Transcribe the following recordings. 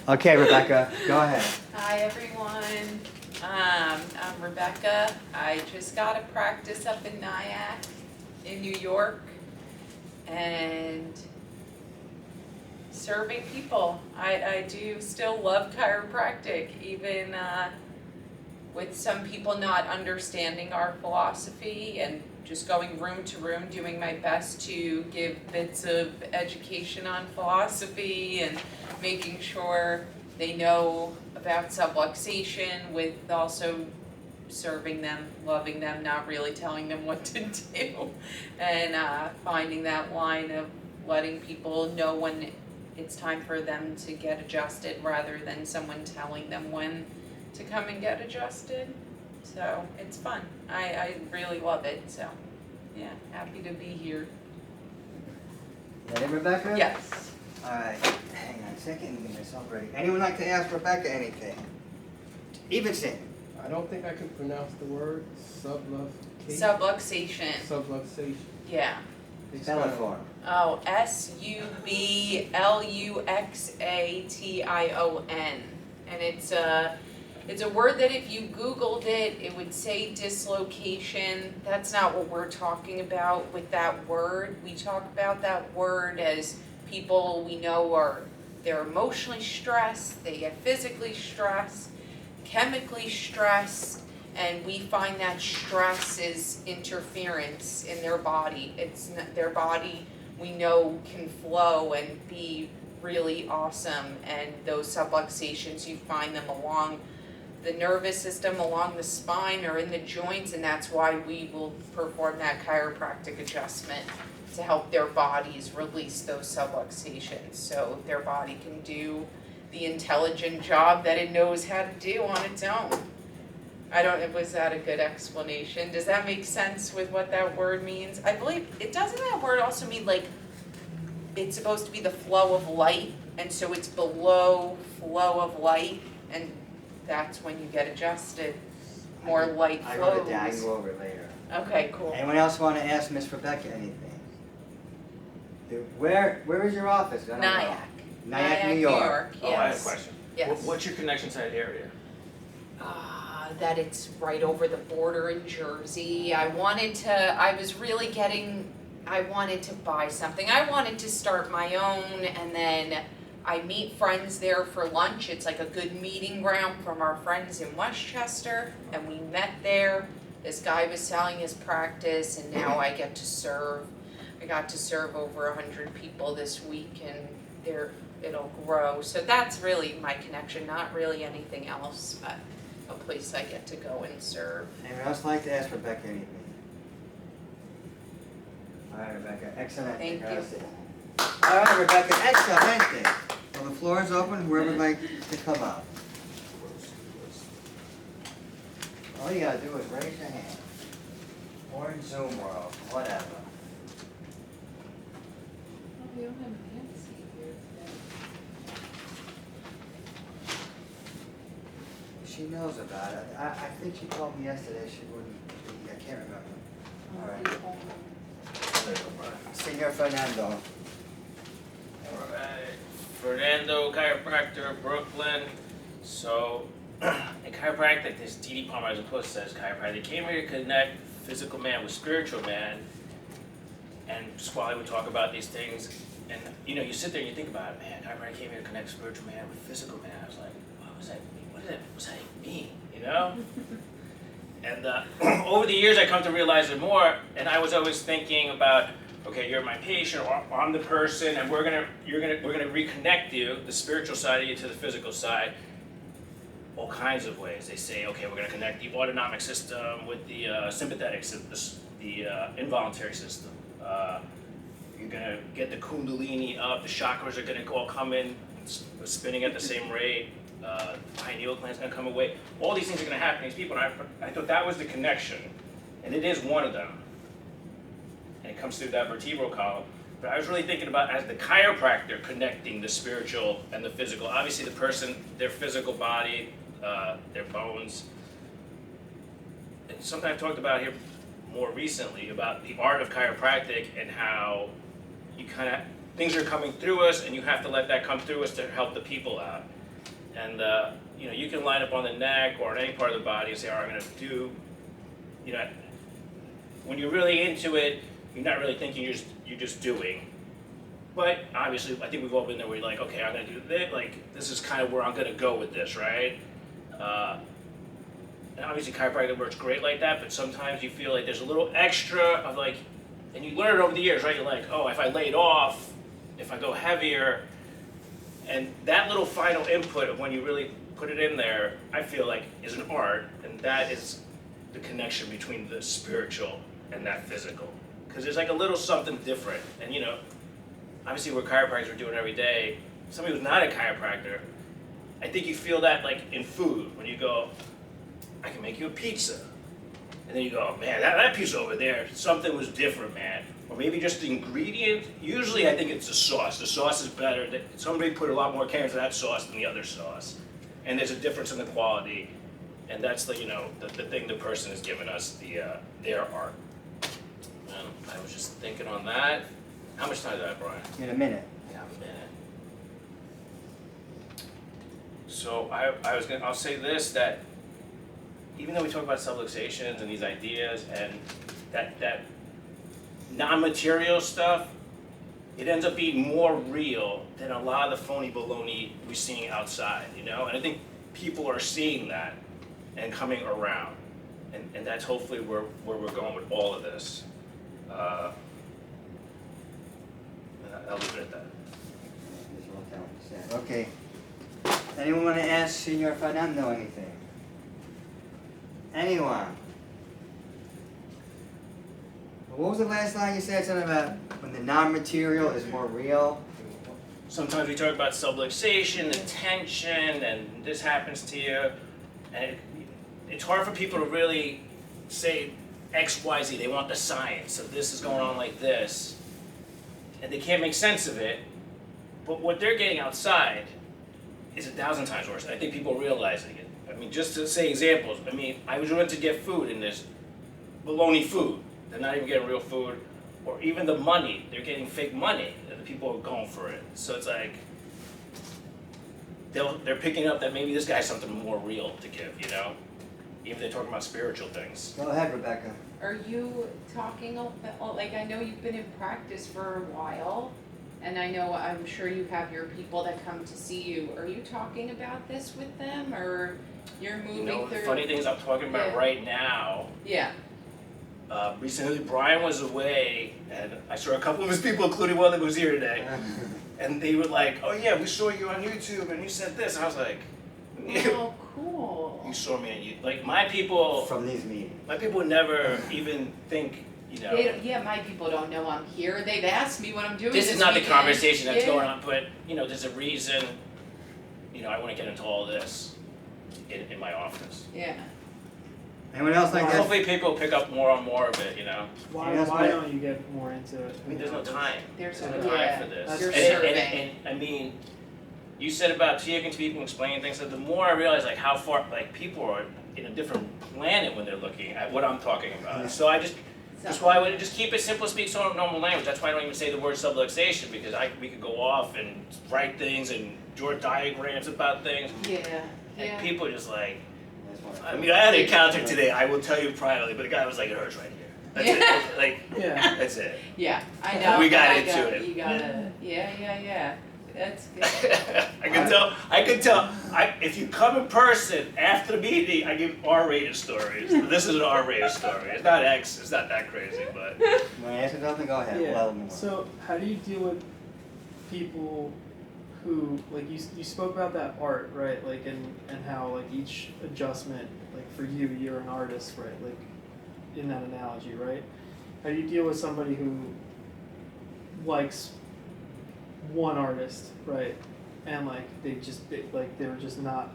Okay, Rebecca, go ahead. Hi everyone, I'm Rebecca. I just got a practice up in Nyack in New York and serving people. I do still love chiropractic, even with some people not understanding our philosophy, and just going room to room, doing my best to give bits of education on philosophy and making sure they know about subluxation, with also serving them, loving them, not really telling them what to do, and finding that line of letting people know when it's time for them to get adjusted rather than someone telling them when to come and get adjusted. So it's fun. I really love it. So yeah, happy to be here. Is that it, Rebecca? Yes. All right, hang on a second, get myself ready. Anyone like to ask Rebecca anything? Evenson. I don't think I can pronounce the word subluxation. Subluxation. Yeah. Spell it for him. Oh, SUBLUXATION, and it's a word that if you Googled it, it would say dislocation. That's not what we're talking about with that word. We talk about that word as people we know they're emotionally stressed, they get physically stressed, chemically stressed, and we find that stress is interference in their body. It's not, their body we know can flow and be really awesome, and those subluxations, you find them along the nervous system, along the spine, or in the joints, and that's why we will perform that chiropractic adjustment to help their bodies release those subluxations so their body can do the intelligent job that it knows how to do on its own. Was that a good explanation? Does that make sense with what that word means? I believe, doesn't that word also mean like, it's supposed to be the flow of light, and so it's below flow of light, and that's when you get adjusted, more light flows. I wrote it down, I can go over it later. Okay, cool. Anyone else want to ask Miss Rebecca anything? Where is your office? I don't know. Nyack. Nyack, New York. Yes. Oh, I have a question. Yes. What's your connection to that area? That it's right over the border in Jersey. I wanted to buy something. I wanted to start my own, and then I meet friends there for lunch. It's like a good meeting ground from our friends in Westchester, and we met there. This guy was selling his practice, and now I get to serve. I got to serve over 100 people this week, and it'll grow. So that's really my connection, not really anything else, but a place I get to go and serve. Anyone else like to ask Rebecca anything? All right, Rebecca, excellent. Thank you. All right, Rebecca, excellent. Well, the floor is open, whoever would like to come up. All you gotta do is raise your hand. Or in Zoom world, whatever. We don't have Nancy here today. She knows about it. I think she told me yesterday she wouldn't be, I can't remember. All right. Senor Fernando. Alright, Fernando, chiropractor, Brooklyn. So, in chiropractic, this D.D. Palmer, as opposed to says chiropractic, they came here to connect physical man with spiritual man. And Squally would talk about these things, and you know, you sit there and you think about it, man, chiropractic came here to connect spiritual man with physical man. I was like, what was that mean? What does that mean, you know? And over the years, I come to realize it more, and I was always thinking about, okay, you're my patient, or I'm the person, and we're gonna reconnect you, the spiritual side of you, to the physical side, all kinds of ways. They say, okay, we're gonna connect the autonomic system with the sympathetic system, the involuntary system. You're gonna get the kundalini up, the chakras are gonna all come in, spinning at the same rate. The pineal gland's gonna come away. All these things are gonna happen to these people, and I thought that was the connection, and it is one of them. And it comes through that vertebral column. But I was really thinking about as the chiropractor connecting the spiritual and the physical. Obviously, the person, their physical body, their bones. And something I've talked about here more recently about the art of chiropractic and how you kind of things are coming through us, and you have to let that come through us to help the people out. And you know, you can line up on the neck or on any part of the body and say, all right, I'm gonna do, you know, when you're really into it, you're not really thinking, you're just doing. But obviously, I think we've all been there where you're like, okay, I'm gonna do this, like, this is kind of where I'm gonna go with this, right? And obviously chiropractic works great like that, but sometimes you feel like there's a little extra of like, and you learn it over the years, right? You're like, oh, if I lay it off, if I go heavier, and that little final input of when you really put it in there, I feel like is an art, and that is the connection between the spiritual and that physical. Because there's like a little something different, and you know, obviously what chiropractors are doing every day, somebody who's not a chiropractor, I think you feel that like in food, when you go, I can make you a pizza. And then you go, man, that pizza over there, something was different, man. Or maybe just the ingredient. Usually I think it's the sauce. The sauce is better. Somebody put a lot more care into that sauce than the other sauce. And there's a difference in the quality. And that's the, you know, the thing the person has given us, their art. And I was just thinking on that. How much time do I have, Brian? In a minute. Yeah, a minute. So I'll say this, that even though we talk about subluxations and these ideas and that non-material stuff, it ends up being more real than a lot of the phony baloney we're seeing outside, you know? And I think people are seeing that and coming around. And that's hopefully where we're going with all of this. I'll leave it at that. Okay. Anyone want to ask Senor Fernando anything? Anyone? What was the last line you said? Something about when the non-material is more real? Sometimes we talk about subluxation and tension, and this happens to you, and it's hard for people to really say X, Y, Z. They want the science of this is going on like this, and they can't make sense of it. But what they're getting outside is 1,000 times worse. I think people are realizing it. I mean, just to say examples, I mean, I was went to get food and there's baloney food. They're not even getting real food. Or even the money, they're getting fake money. And the people are going for it. So it's like, they're picking up that maybe this guy's something more real to give, you know? Even if they're talking about spiritual things. Go ahead, Rebecca. Are you talking about, like, I know you've been in practice for a while, and I know, I'm sure you have your people that come to see you. Are you talking about this with them, or you're moving You know, through? the funny things I'm talking about Yeah. right now, Yeah. recently Brian was away, and I saw a couple of his people, including one that was here today, and they were like, oh yeah, we saw you on YouTube, and you said this, and I was like, Oh, cool. you saw me on YouTube. Like, my people From these meetings. would never even think, you know. Yeah, my people don't know I'm here. They've asked me what I'm doing This is not the weekend. conversation that's Yeah. going on, but, you know, there's a reason, you know, I want to get into all this in my office. Yeah. Anyone else like that? Hopefully people pick up more and more of it, you know. Why, Yes, why but- don't you get more into it? I mean, there's no time. There's no no- time yeah. for this. That's You're fair. serving. And I mean, you said about taking to people and explaining things, so the more I realize like how far, like people are in a different planet when they're looking at what I'm talking about. Yeah. So I that's why I would just keep it simple, speak sort of normal language. That's why I don't even say the word subluxation, because we could go off and write things and draw diagrams about things. Yeah. And Yeah. people are just like, That's I one. mean, I had an encounter today, I will tell you privately, but the guy was like, it hurts right here. That's Yeah. it. Like, Yeah. that's it. Yeah, I know. We got but I into it. You gotta. Yeah. That's good. I can tell. If you come in person after the meeting, I give R-rated stories. This is an R-rated story. It's not X. It's not that crazy, but You want to answer something? Go ahead. Yeah. Well, more. So how do you deal with people who, like, you spoke about that art, right? Like, and how like each adjustment, like for you're an artist, right? Like in that analogy, right? How do you deal with somebody who likes one artist, right? And like they're just not,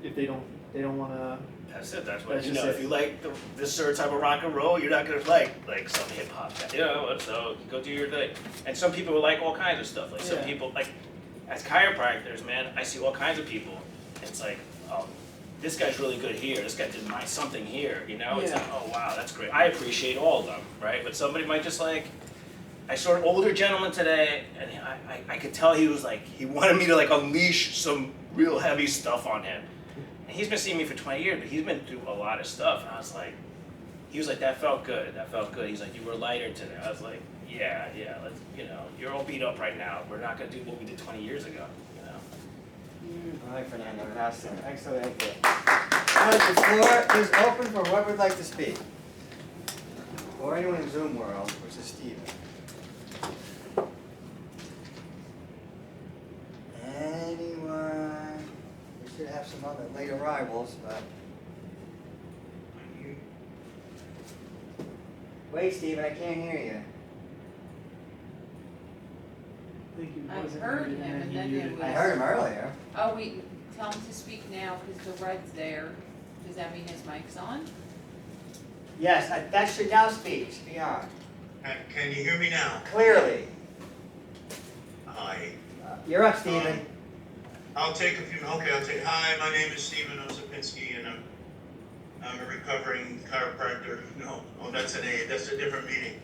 if they don't want to. that's it. That's what That's you just know. it. If you like this certain type of rock and roll, you're not gonna like some hip hop. You know, so you go do your thing. And some people will like all kinds of stuff. Like some Yeah. people, like as chiropractors, man, I see all kinds of people. It's like, oh, this guy's really good here. This guy did something here. You know, it's Yeah. like, oh wow, that's great. I appreciate all of them, right? But somebody might just like, I saw an older gentleman today, and I could tell he was like, he wanted me to like unleash some real heavy stuff on him. And he's been seeing me for 20 years, but he's been through a lot of stuff. And I was like, he was like, that felt good, that felt good. He's like, you were lighter today. I was like, yeah, let's, you know, you're all beat up right now. We're not gonna do what we did 20 years ago, you know? All right, Fernando, excellent. All right, the floor is open for whoever would like to speak. Or anyone in Zoom world, which is Steven. Anyone? We should have some other late arrivals, but. Wait, Steven, I can't hear you. I think he I wasn't heard muted, him, and he then muted. it I heard him earlier. Oh, we, tell him to speak now, because the red's there. Does that mean his mic's on? Yes, that should now speak. Speak on. Can you hear me now? Clearly. Hi. You're up, Steven. I'll take a few. Okay, I'll take. Hi, my name is Steven Osipinski, and I'm a recovering chiropractor. No, oh, that's an A. That's a different meeting.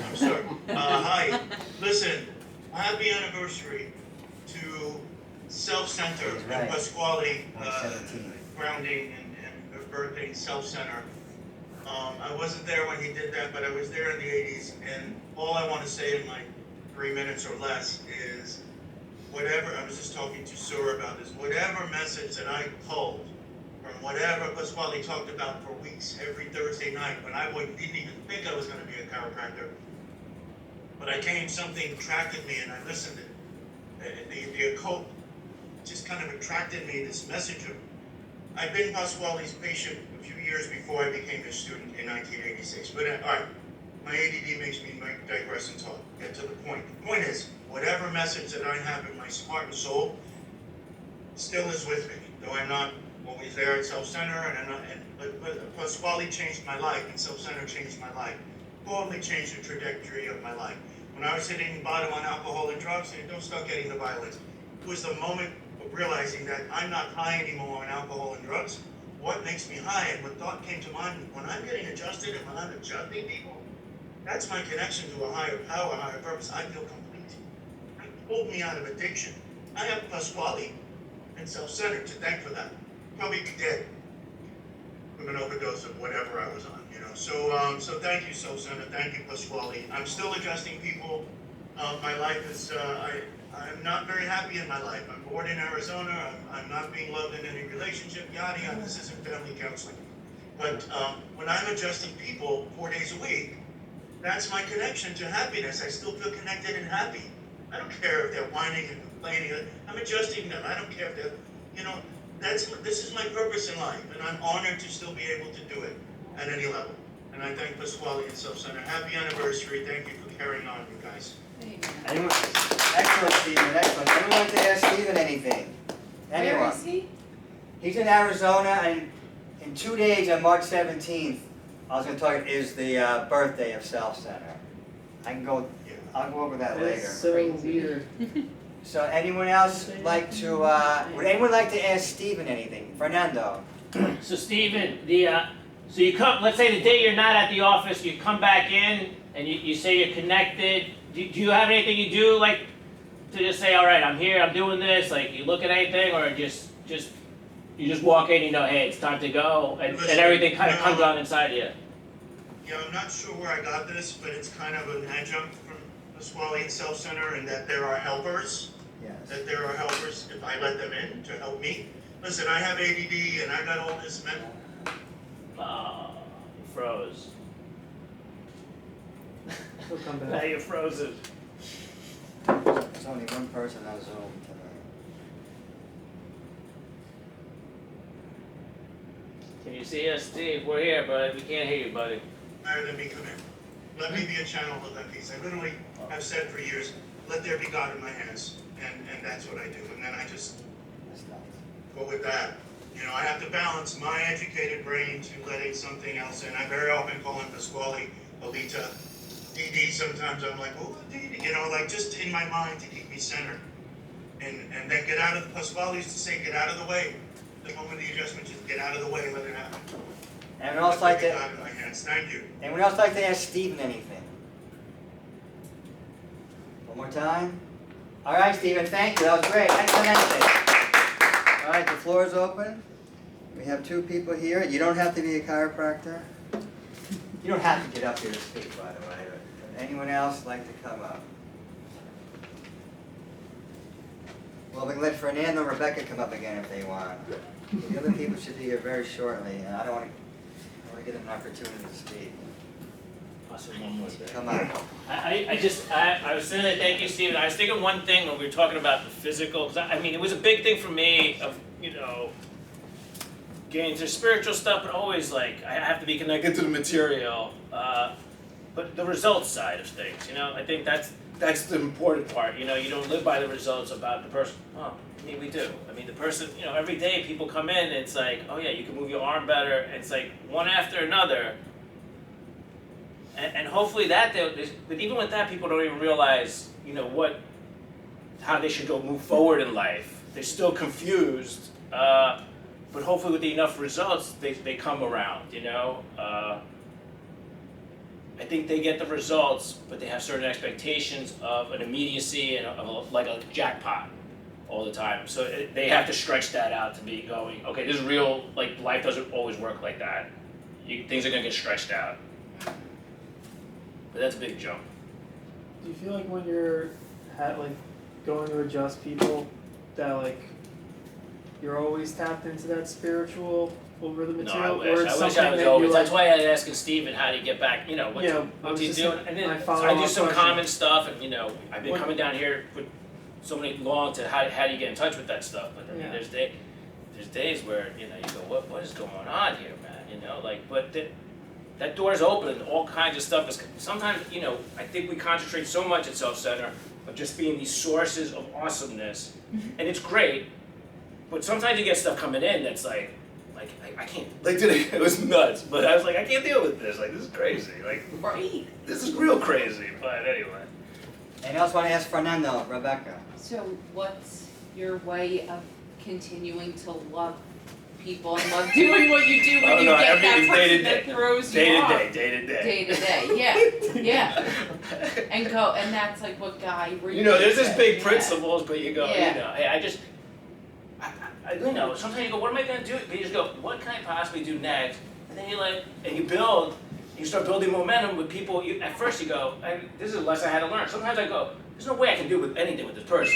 I'm sorry. Hi. Listen, happy anniversary to Self-Center Right. and Pasquale 17. grounding and birthing Self-Center. I wasn't there when he did that, but I was there in the 80s, and all I want to say in my 3 minutes or less is whatever, I was just talking to Sura about this, whatever message that I pulled from whatever Pasquale talked about for weeks every Thursday night when I didn't even think I was going to be a chiropractor, but I came, something attracted me and I listened to it. The occult just kind of attracted me, this message of, I've been Pasquale's patient a few years before I became his student in 1986. But all right, my ADD makes me digress and talk. Get to the point. The point is, whatever message that I have in my heart and soul still is with me. Though I'm not always there at Self-Center, but Pasquale changed my life, and Self-Center changed my life. Totally changed the trajectory of my life. When I was hitting bottom on alcohol and drugs, and don't start getting the violence. It was the moment of realizing that I'm not high anymore on alcohol and drugs. What makes me high, and what thought came to mind, when I'm getting adjusted and when I'm adjusting people, that's my connection to a higher power, a higher purpose. I feel complete. It pulled me out of addiction. I have Pasquale and Self-Centered to thank for that. Probably be dead from an overdose of whatever I was on, you know. So thank you, Self-Centered. Thank you, Pasquale. I'm still adjusting people. My life is, I'm not very happy in my life. I'm bored in Arizona. I'm not being loved in any relationship, yada yada. This isn't family counseling. But when I'm adjusting people 4 days a week, that's my connection to happiness. I still feel connected and happy. I don't care if they're whining and complaining. I'm adjusting them. I don't care if they're, you know, this is my purpose in life, and I'm honored to still be able to do it at any level. And I thank Pasquale and Self-Center. Happy anniversary. Thank you for carrying on, you guys. Anyone? Excellent, Steven, excellent. Anyone like to ask Steven anything? Anyone? Where is he? He's in Arizona, and in 2 days, on March 17th, I was going to talk, is the birthday of Self-Center. I'll go over that later. That's so weird. So anyone else like to, would anyone like to ask Steven anything? Fernando? So Steven, so you come, let's say the day you're not at the office, you come back in and you say you're connected. Do you have anything you do, like, to just say, all right, I'm here, I'm doing this, like, you look at anything, or you just walk in, you know, hey, it's time to go, and everything kind of comes on inside you? Yeah, I'm not sure where I got this, but it's kind of an adjunct from Pasquale and Self-Center, and that there are helpers. Yes. That there are helpers if I let them in to help me. Listen, I have ADD and I got all this mental. You froze. He'll come Now back. you're frozen. There's only one person on Zoom tonight. Can you see us, Steve? We're here, bud. We can't hear you, buddy. Higher than me come in. Let me be a channel of that peace. I literally have said for years, let there be God in my hands. And that's what I do. And then I just That's not. go with that. You know, I have to balance my educated brain to letting something else in. I very often call him Pasquale, Alita, DD. Sometimes I'm like, oh, DD, you know, like just in my mind to keep me centered. And then get out of the, Pasquale used to say, get out of the way. The moment of the adjustment, just get out of the way, let it happen. Anyone else like Let there to? be God in my hands. Thank you. Anyone else like to ask Steven anything? One more time. All right, Stephen, thank you. That was great. Excellent. All right, the floor is open. We have 2 people here. You don't have to be a chiropractor. You don't have to get up here to speak, by the way. Would anyone else like to come up? Well, we can let Fernando and Rebecca come up again if they want. The other people should be here very shortly, and I want to give them an opportunity to speak. Also, one more thing. Come on. I was saying that, thank you, Stephen. I was thinking one thing when we were talking about the physical, because I mean, it was a big thing for me of, getting to spiritual stuff, but always like, I have to be connected to the material. But the results side of things, I think that's the important part. You don't live by the results about the person. Oh, I mean, we do. I mean, the person, every day people come in, and it's like, oh yeah, you can move your arm better. And it's like one after another. And hopefully but even with that, people don't even realize, how they should go move forward in life. They're still confused, but hopefully with enough results, they come around, I think they get the results, but they have certain expectations of an immediacy and like a jackpot all the time. So they have to stretch that out to be going, okay, this is real, like life doesn't always work like that. Things are gonna get stretched out. But that's a big jump. Do you feel like when you're going to adjust people that you're always tapped into that spiritual over the material, No, or it's I wish something I was that always. you That's why I was asking Stephen how do you get back. What do you do? And then my I do follow-up some question. common stuff, and I've been coming down here for so many long to how do you get in touch with that stuff. But I mean, Yeah. there's days where you go, what is going on here, man? But that door's open, and all kinds of stuff is. Sometimes I think we concentrate so much at Self Center of just being these sources of awesomeness, and it's great. But sometimes you get stuff coming in that's like I can't. Like today, it was nuts. But I was like, I can't deal with this. Like this is crazy. Like Right. this is real crazy. But anyway. Anyone else want to ask Fernando, Rebecca? So what's your way of continuing to love people and love doing what you do when Oh, you no, get that everything day to person that day. throws you Day off? to day. Day to day, yeah. And that's like what Guy Reed There's this said, big yeah. principles, but you go, Yeah. hey, sometimes you go, what am I gonna do? But you just go, what can I possibly do next? And then you build, you start building momentum with people. At first you go, this is a lesson I had to learn. Sometimes I go, there's no way I can do anything with this person.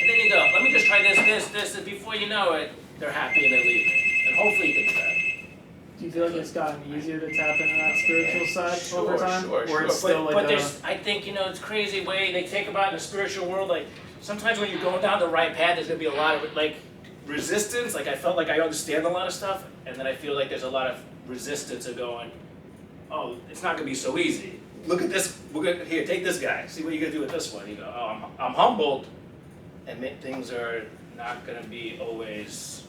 And then you go, let me just try this, and before you know it, they're happy and they're leaving. And hopefully you can do that. Do you feel like it's gotten easier to tap into that spiritual side over time? Sure. Or it's still but there's, I think, it's crazy way they think about in the spiritual world. Like sometimes when you're going down the right path, there's gonna be a lot of resistance. Like I felt like I understand a lot of stuff, and then I feel like there's a lot of resistance of going, oh, it's not gonna be so easy. Look at this. Here, take this guy. See what you're gonna do with this one. You go, oh, I'm humbled, and things are not gonna be always.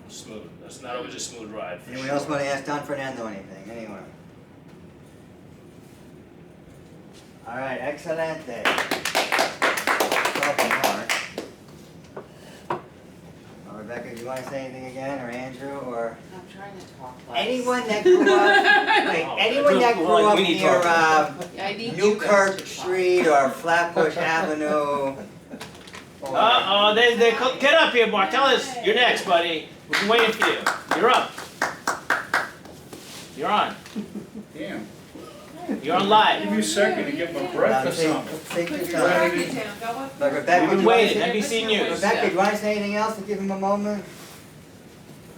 Smooth. That's not always a smooth ride. Anyone else want to ask Don Fernando anything? Anyone? All right, excellent day. Rebecca, do you want to say anything again, or Andrew, or I'm trying to talk less. anyone that grew up? Wait, anyone that grew up We need near I need you guys Newkirk to talk. Street or Flatbush Avenue? or- They get up here, Martellus. You're next, buddy. We've been waiting for you. You're up. You're on. Damn, You're on live. give me a second to get my breath or Take- something. Take your Put your time. record down, go up But there. Rebecca, We've do been you want to waiting. say, NBC News. Rebecca, do you want to say anything else to give him a moment?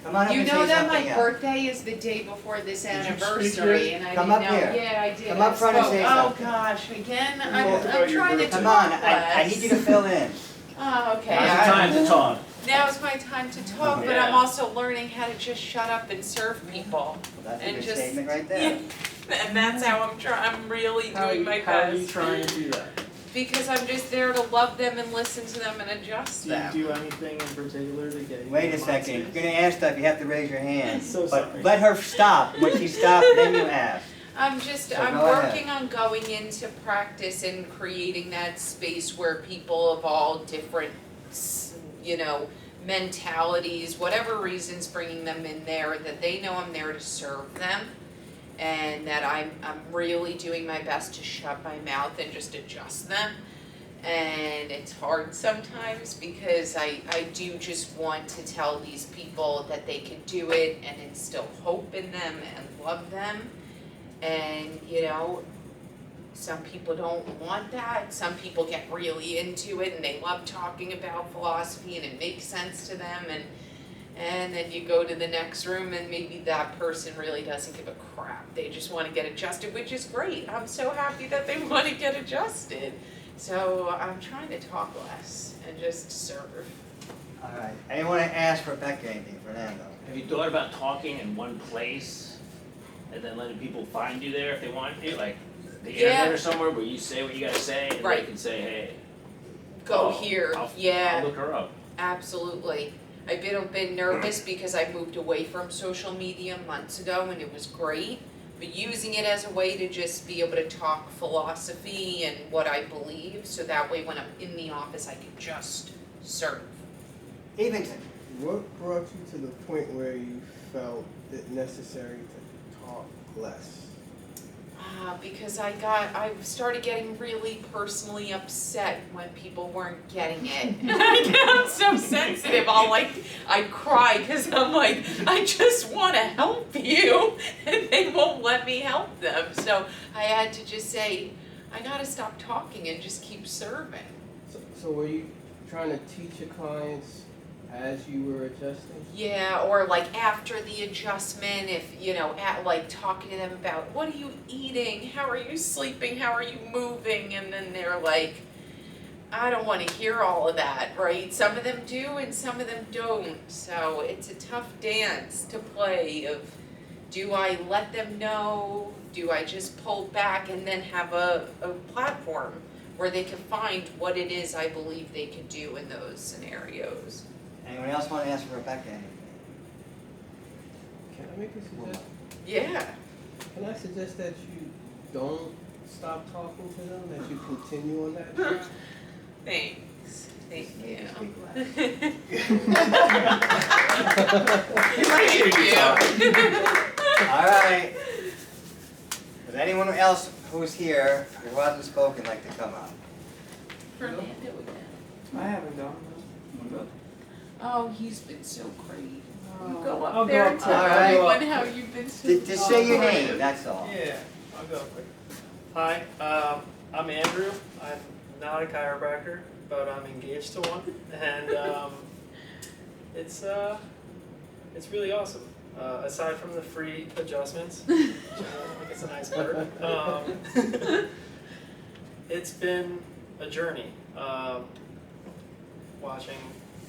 Come on up You and say know that something my else. birthday is the day before this Did you speak anniversary, yet? and I Come didn't up know. here. Yeah, I did. Come I up front and spoke. say Oh something. gosh, again, Talk I'm about trying your to birthday. Come talk on, I need you to less. fill in. Oh, okay. Now's the time to talk. Now's my time to talk, but Yeah. I'm also learning how to just shut up and serve people. Well, that's a And good just- statement right there. And that's how I'm really doing my How are you best. trying to do that? Because I'm just there to love them and listen to them and adjust Do you them. do anything in particular to get you Wait in a the second, mindset? you're gonna ask stuff, you have to raise your hand. So But sorry. let her stop, when she stops, then you ask. I'm So I'm go ahead. working on going into practice and creating that space where people of all different, mentalities, whatever reasons bringing them in there, that they know I'm there to serve them. And that I'm really doing my best to shut my mouth and just adjust them. And it's hard sometimes because I do just want to tell these people that they can do it and instill hope in them and love them. And, you know, some people don't want that. Some people get really into it and they love talking about philosophy and it makes sense to them. And then you go to the next room and maybe that person really doesn't give a crap. They just want to get adjusted, which is great. I'm so happy that they want to get adjusted. So I'm trying to talk less and just serve. All right. Anyone want to ask Rebecca anything? Fernando? Have you thought about talking in one place and then letting people find you there if they want to? Like the internet or somewhere where you say what you gotta say and Right. they can say, hey, Go oh, here, I'll yeah, look her up. absolutely. I've been nervous because I moved away from social media months ago and it was great. But using it as a way to just be able to talk philosophy and what I believe, so that way when I'm in the office I can just serve. Eventon. What brought you to the point where you felt it necessary to talk less? Because I started getting really personally upset when people weren't getting it. And I'm so sensitive, I cry because I'm like, I just want to help you, and they won't let me help them. So I had to just say, I gotta stop talking and just keep serving. So were you trying to teach your clients as you were adjusting? Yeah, or like after the adjustment, if, you know, talking to them about, what are you eating? How are you sleeping? How are you moving? And then they're like, I don't want to hear all of that, right? Some of them do and some of them don't. So it's a tough dance to play of, do I let them know? Do I just pull back and then have a platform where they can find what it is I believe they could do in those scenarios? Anyone else want to ask Rebecca anything? Can I make a suggestion? Yeah. Can I suggest that you don't stop talking to them, that you continue on that track? Thanks. Thank Just make you. us speak less. Thank you. All right. Does anyone else who's here who hasn't spoken like to come up? Fernando again. I haven't gone. Oh, he's been so great. You Oh, go I'll up there go and up tell there. All everyone right. how you've been so Just say your sorry. name, that's all. Yeah, I'll go quick. Hi, I'm Andrew. I'm not a chiropractor, but I'm engaged to one, and it's really awesome. Aside from the free adjustments, which I think is a nice perk, it's been a journey.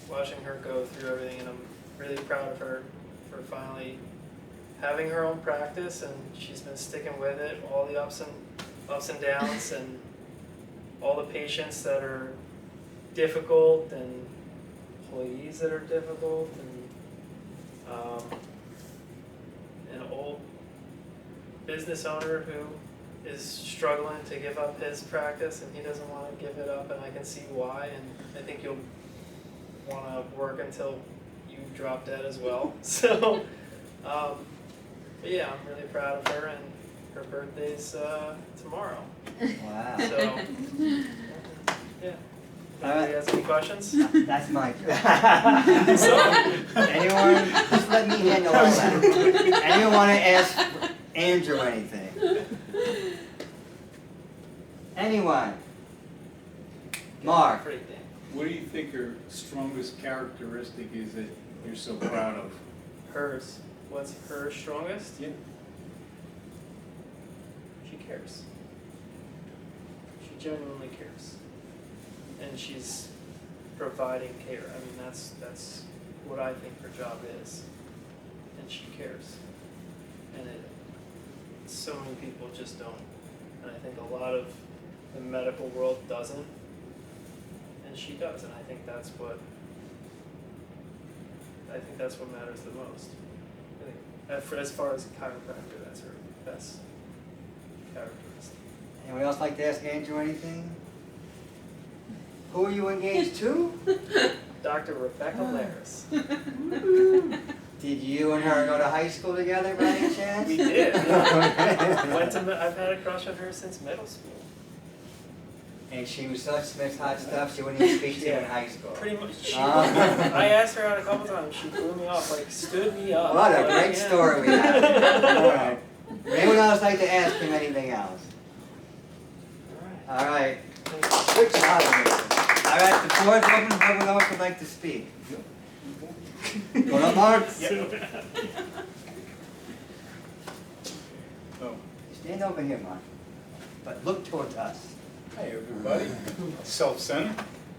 Watching her go through everything, and I'm really proud of her for finally having her own practice, and she's been sticking with it, all the ups and downs, and all the patients that are difficult, and employees that are difficult, and an old business owner who is struggling to give up his practice, and he doesn't want to give it up, and I can see why, and I think you'll want to work until you drop dead as well. So, but yeah, I'm really proud of her, and her birthday's tomorrow. Wow. So, yeah. Anybody has any questions? That's my Anyone? Just let me handle all that. Anyone want to ask Andrew anything? Anyone? Mark? Great day. What do you think your strongest characteristic is that you're so proud of? Hers. What's her strongest? Yeah. She cares. She genuinely cares. And she's providing care. I mean, that's what I think her job is. And she cares. And so many people just don't. And I think a lot of the medical world doesn't. And she does, and I think that's what matters the most. I think, as far as a chiropractor, that's her best characteristic. Anyone else like to ask Andrew anything? Who are you engaged to? Dr. Rebecca Laris. Did you and her go to high school together by any chance? We did. I've had a crush on her since middle school. and she was such Smith's hot stuff, she wouldn't even speak to you in high school. Pretty much. Ah. I asked her out a couple times. She blew me off, like stood me up. What a Like, great yeah. story we have. All right. Would anyone else like to ask him anything else? All right. Good job, Nathan. All right, the floor is open. Whoever else would like to speak. Go on, Mark. Oh, Stand over here, Mark. But look towards us. hi, everybody. Self-centered.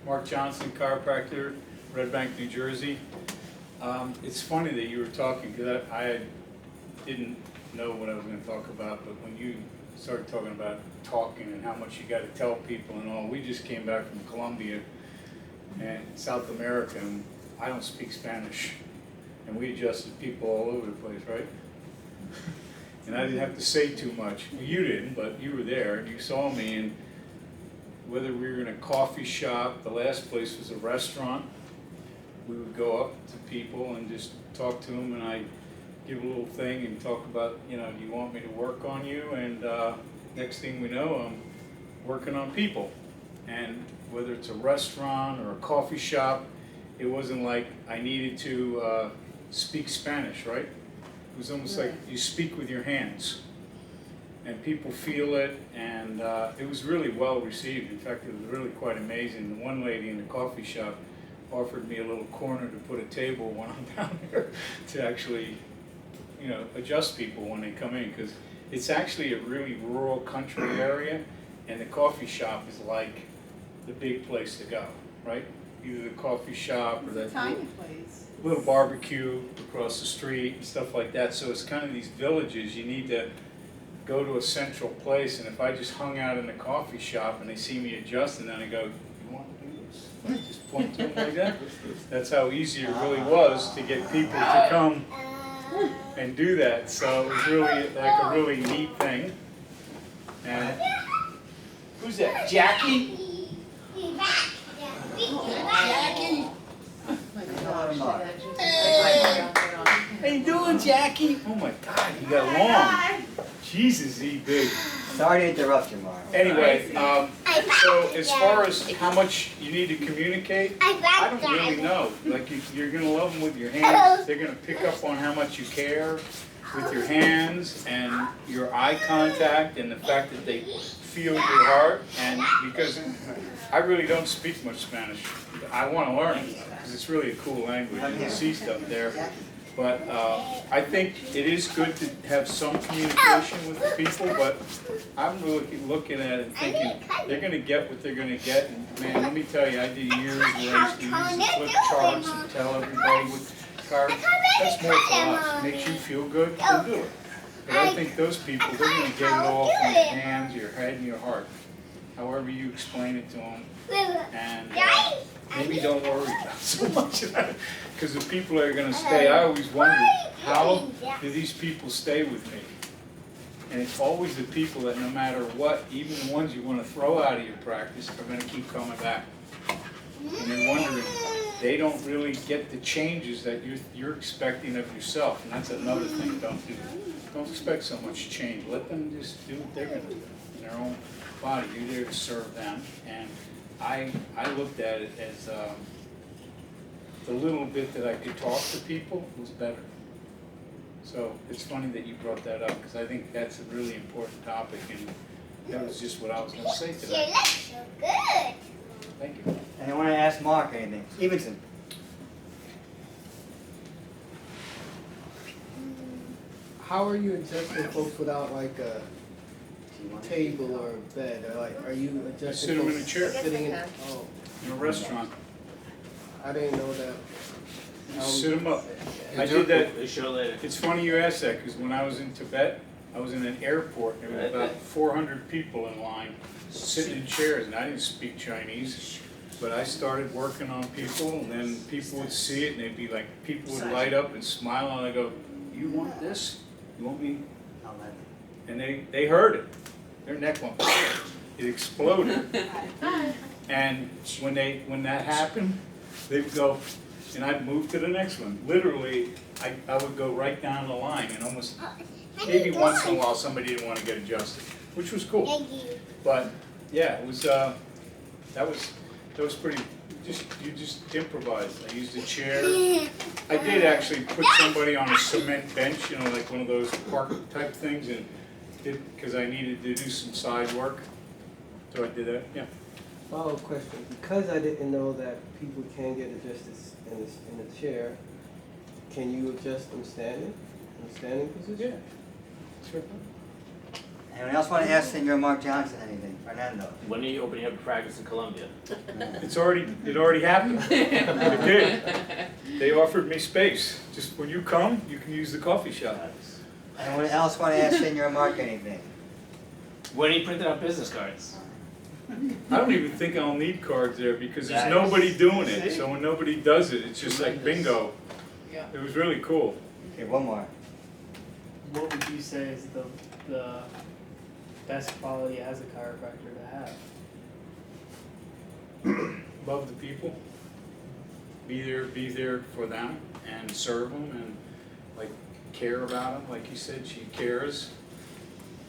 Mark Johnson, chiropractor, Red Bank, New Jersey. It's funny that you were talking, because I didn't know what I was going to talk about, but when you started talking about talking and how much you got to tell people and all, we just came back from Colombia and South America, and I don't speak Spanish, and we adjusted people all over the place, right? And I didn't have to say too much. Well, you didn't, but you were there, and you saw me, and whether we were in a coffee shop, the last place was a restaurant, we would go up to people and just talk to them, and I give a little thing and talk about, you know, do you want me to work on you? And next thing we know, I'm working on people. And whether it's a restaurant or a coffee shop, it wasn't like I needed to speak Spanish, right? It was almost like you speak with your hands. And people feel it, and it was really well received. In fact, it was really quite amazing. The one lady in the coffee shop offered me a little corner to put a table when I'm down there to actually, you know, adjust people when they come in, because it's actually a really rural country area, and the coffee shop is like the big place to go, right? Either the coffee shop or that little barbecue across the street and stuff like that. So it's kind of these villages. You need to go to a central place, and if I just hung out in the coffee shop and they see me adjust, and then I go, you want to do this? I just point to them like that. That's how easy it really was to get people to come and do that. So it was really like a really neat thing. And who's that? Jackie? Jackie? How you doing, Jackie? Oh my God, he got long. Jesus, he big. Sorry to interrupt you, Mark. Anyway, so as far as how much you need to communicate, I don't really know. Like you're gonna love them with your hands. They're gonna pick up on how much you care with your hands and your eye contact and the fact that they feel your heart. And because I really don't speak much Spanish, I want to learn it because it's really a cool language. You can see stuff there. But I think it is good to have some communication with the people, but I'm really looking at it and thinking they're going to get what they're going to get. And man, let me tell you, I did years where I used to use the flip charts and tell everybody what cards. That's more for us. Makes you feel good, then do it. But I think those people, they're going to get it all from your hands, your head, and your heart. However you explain it to them. And maybe don't worry about so much of that. Because the people that are going to stay, I always wonder, how do these people stay with me? And it's always the people that no matter what, even the ones you want to throw out of your practice, are going to keep coming back. And you're wondering, they don't really get the changes that you're expecting of yourself. And that's another thing, don't expect so much change. Let them just do what they're going to do in their own body. You're there to serve them. And I looked at it as the little bit that I could talk to people was better. So it's funny that you brought that up because I think that's a really important topic, and that was just what I was going to say today. You look so good. Thank you. And I want to ask Mark anything. Stevenson. How are you adjusting folks without like a table or a bed? Or like, are you adjusting Sit 'em in folks a chair. sitting in? Oh, In a restaurant, I didn't know that. you sit them up. I did that. They show later. It's funny you ask that because when I was in Tibet, I was in an airport. There were about 400 people in line sitting in chairs, and I didn't speak Chinese. But I started working on people, and then people would see it, and they'd be like, people would light up and smile, and I go, "You want this? You want me?" I'll let you. And they heard it. Their neck went, it exploded. And when that happened, they'd go, and I'd move to the next one. Literally, I would go right down the line, and almost, maybe once in a while, somebody didn't want to get adjusted, which was cool. Thank you. But yeah, it was that was pretty, you just improvised. I used a chair. I did actually put somebody on a cement bench, you know, like one of those park type things, and because I needed to do some side work. So I did that, yeah. Follow-up question, because I didn't know that people can get adjusted in the chair, can you adjust them standing, in a standing position? Yeah. Sure. Anyone else want to ask Senor Mark Johnson anything? Fernando? When are you opening up practice in Columbia? It already happened. It did. They offered me space. Just when you come, you can use the coffee shop. Anyone else want to ask Senor Mark anything? When are you printing out business cards? I don't even think I'll need cards there because there's Nice. nobody doing it. So when nobody does it, it's just like bingo. Yeah. It was really cool. Okay, one more. What would you say is the best quality as a chiropractor to have? Love the people. Be there for them and serve them and like care about them. Like you said, she cares.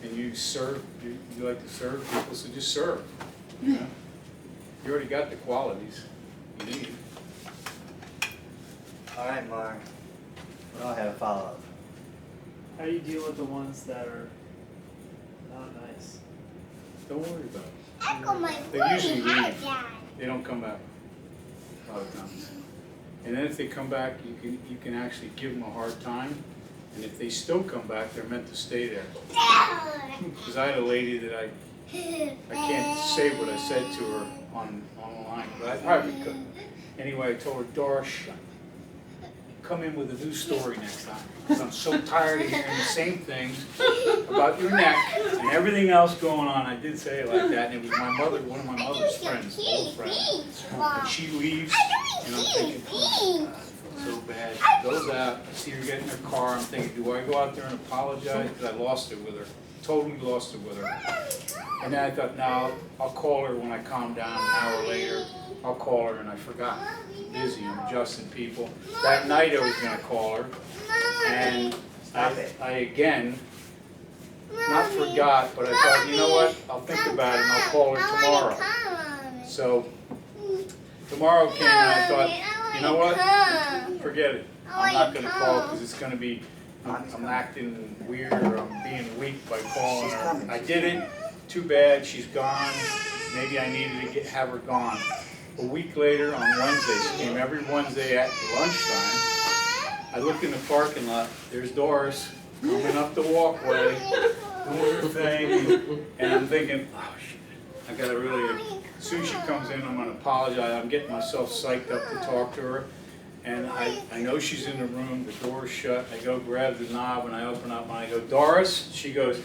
And you serve, you like to serve people, so just serve. You know? You already got the qualities you need. All right, Mark. We all have a follow-up. How do you deal with the ones that are not nice? Don't worry about it. Echo my They usually voice, hi, leave. Dad. They don't come back a lot of times. And then if they come back, you can actually give them a hard time. And if they still come back, they're meant to stay there. Because I had a lady that I can't say what I said to her online, but I probably could. Anyway, I told her, Doris, come in with a new story next time. Because I'm so tired of hearing the same things about your neck and everything else going on. I did say it like that, and it was my mother, one of my mother's friends, old friends. And she leaves, and I'm thinking, oh, God, I feel so bad. She goes out, I see her get in her car, I'm thinking, do I go out there and apologize? Because I lost it with her. Totally lost it with her. And then I thought, no, I'll call her when I calm down an hour later. I'll call her, and I forgot. Busy, I'm adjusting people. That night I was gonna call her, and I again, not forgot, but I thought, you know what, I'll think about it and I'll call her tomorrow. So, tomorrow came and I thought, you know what, forget it. I'm not gonna call because it's gonna be, I'm acting weird or I'm being weak by calling her. I did it, too bad, she's gone. Maybe I needed to have her gone. A week later, on Wednesday, she came every Wednesday at lunchtime. I look in the parking lot, there's Doris coming up the walkway, doing her thing, and I'm thinking, oh shit, I gotta really, as soon as she comes in, I'm gonna apologize. I'm getting myself psyched up to talk to her. And I know she's in the room, the door's shut, I go grab the knob and I open up and I go, Doris? She goes,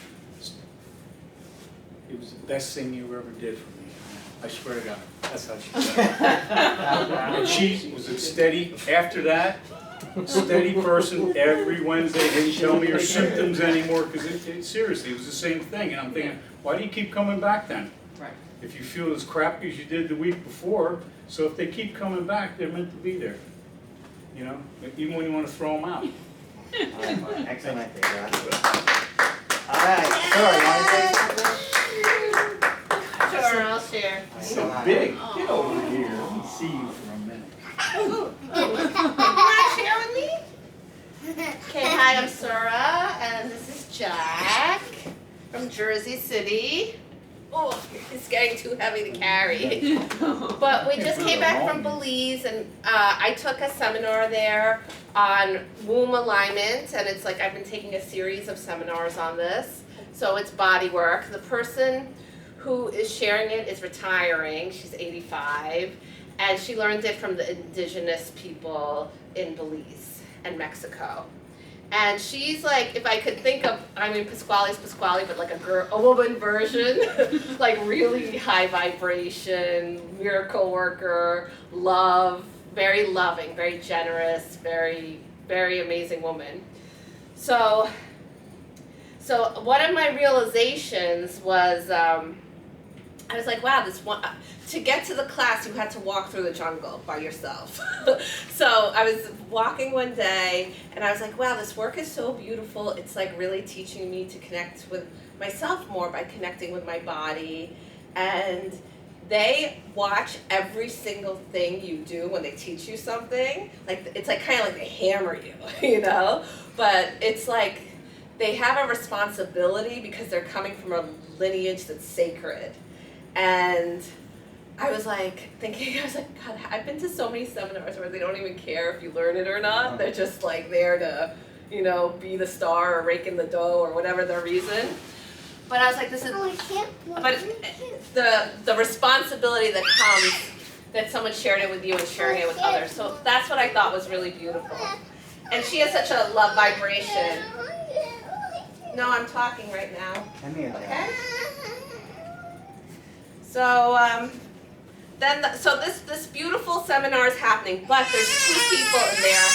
it was the best thing you ever did for me. I swear to God, that's how she said it. And she was a steady, after that, steady person every Wednesday, didn't tell me her symptoms anymore, because seriously, it was the same thing. And I'm thinking, why do you keep coming back then? Right. If you feel as crappy as you did the week before, so if they keep coming back, they're meant to be there. You know, even when you want to throw them out. All right, Mark. Excellent. All right, sorry, you want to say something? Sure, I'll share. So big, get over here, let me see you for a minute. You wanna share with me? Okay, hi, I'm Sora, and this is Jack from Jersey City. Oh, it's getting too heavy to carry. But we just came back from Belize, and I took a seminar there on womb alignment, and it's like I've been taking a series of seminars on this. So it's body work. The person who is sharing it is retiring. She's 85, and she learned it from the indigenous people in Belize and Mexico. And she's like, if I could think of, I mean, Pasquale's Pasquale, but like a woman version, like really high vibration, miracle worker, love, very loving, very generous, very, very amazing woman. So one of my realizations was, I was like, wow, this one, to get to the class, you had to walk through the jungle by yourself. So I was walking one day, and I was like, wow, this work is so beautiful. It's like really teaching me to connect with myself more by connecting with my body. And they watch every single thing you do when they teach you something. Like, it's like kind of like they hammer you, you know? But it's like they have a responsibility because they're coming from a lineage that's sacred. And I was like thinking, I was like, God, I've been to so many seminars where they don't even care if you learn it or not. They're just like there to, you know, be the star or rake in the dough or whatever their reason. But I was like, this is, but the responsibility that comes, that someone shared it with you and sharing it with others. So that's what I thought was really beautiful. And she has such a love vibration. No, I'm talking right now. Come here, Okay? So, so this beautiful seminar is happening, but there's 2 people in there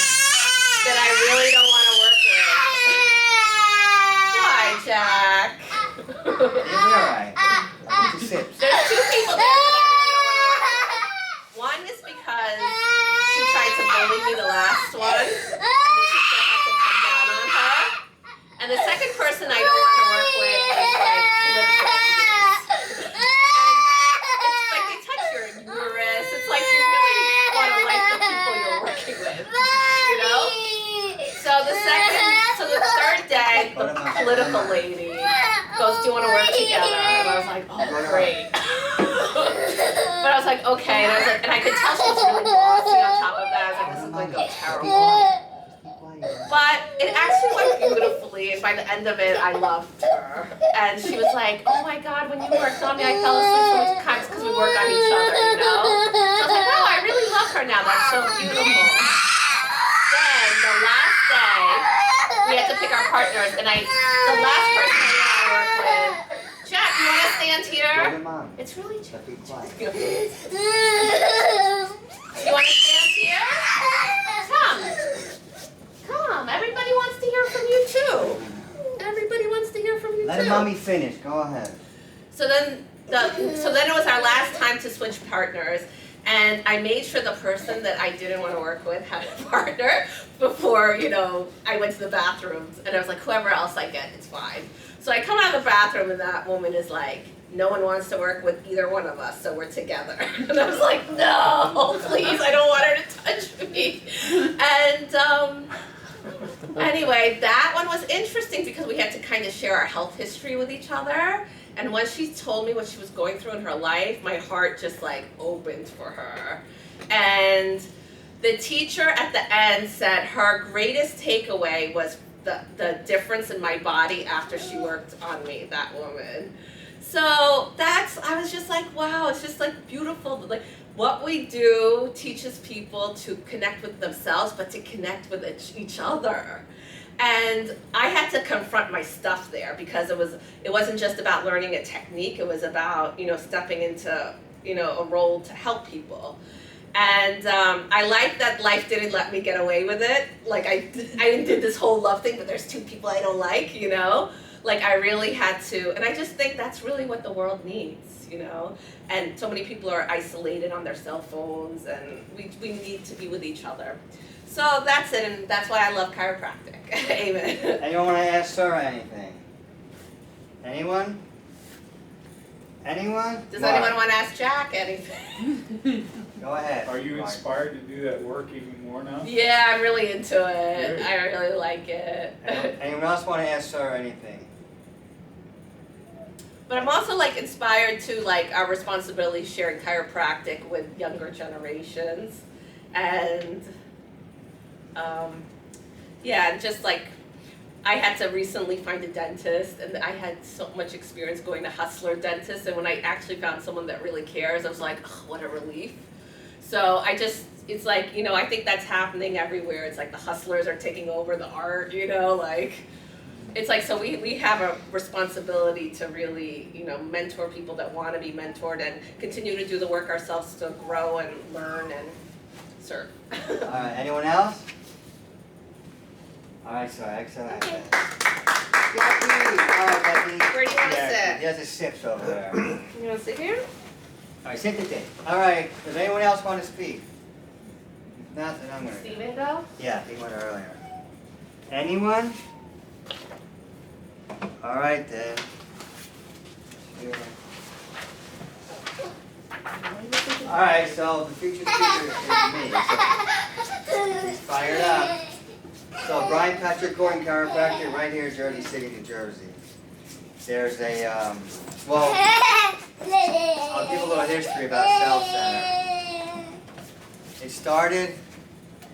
that I really don't want to work with. Why, Jack? You'll be alright. Just sit. There's 2 people there that I really don't want to work with. One is because she tried to bully me the last one, and the teacher had to come down on her. And the second person I don't want to work with is like political abuse. And it's like they touch your uterus. It's like you really want to like the people you're working with, you know? So the third day, the political lady goes, "Do you want to work together?" And I was like, "Oh, great." But I was like, "Okay," and I was like, and I could tell she was really bossy on top of that. I was like, "This is going to go terrible." But it actually went beautifully, and by the end of it, I loved her. And she was like, "Oh my God, when you worked on me, I fell asleep so many times because we work on each other, you know?" So I was like, "Wow, I really love her now. That's so beautiful." Then the last day, we had to pick our partners, and the last person I didn't want to work with, Jack, you want to stand here? Go to Mom. It's really But be quiet. You want to stand here? Come, everybody wants to hear from you too. Everybody wants to hear from you Let too. Mommy finish. Go ahead. So then it was our last time to switch partners, and I made sure the person that I didn't want to work with had a partner before, you know, I went to the bathrooms, and I was like, whoever else I get, it's fine. So I come out of the bathroom, and that woman is like, "No one wants to work with either one of us, so we're together." And I was like, "No, please, I don't want her to touch me." And anyway, that one was interesting because we had to kind of share our health history with each other. And when she told me what she was going through in her life, my heart just like opened for her. And the teacher at the end said her greatest takeaway was the difference in my body after she worked on me, that woman. So I was just like, wow, it's just like beautiful. Like what we do teaches people to connect with themselves, but to connect with each other. And I had to confront my stuff there because it wasn't just about learning a technique. It was about, you know, stepping into, you know, a role to help people. And I like that life didn't let me get away with it. Like I did this whole love thing, but there's 2 people I don't like, you know? Like I really had to, and I just think that's really what the world needs, you know? And so many people are isolated on their cell phones, and we need to be with each other. So that's it, and that's why I love chiropractic. Amen. Anyone want to ask Sarah anything? Anyone? Anyone? Does Mark, anyone want to ask Jack anything? Go ahead. Are you Mark. inspired to do that work even more now? Yeah, I'm really into it. Good. I really like it. Anyone else want to ask Sarah anything? But I'm also like inspired to like our responsibility sharing chiropractic with younger generations, and yeah, just like I had to recently find a dentist, and I had so much experience going to hustler dentists, and when I actually found someone that really cares, I was like, oh, what a relief. So it's like, you know, I think that's happening everywhere. It's like the hustlers are taking over the art, you know, like, it's like, so we have a responsibility to really, you know, mentor people that want to be mentored and continue to do the work ourselves to grow and learn and serve. Anyone else? All right, Sarah, excellent. Okay. Becky. All right, Becky. Where do you want to sit? There's a sips over there. You want to sit here? All right, sit the day. All right, does anyone else want to speak? If not, then I'm going to. Steven go? Yeah, he went earlier. Anyone? All right then. Here. Alright, so the featured speaker is me, so he's fired up. So Brian Patrick Corrigan chiropractor, right here in Jersey City, New Jersey. There's a, well, I'll give a little history about Self Center. It started,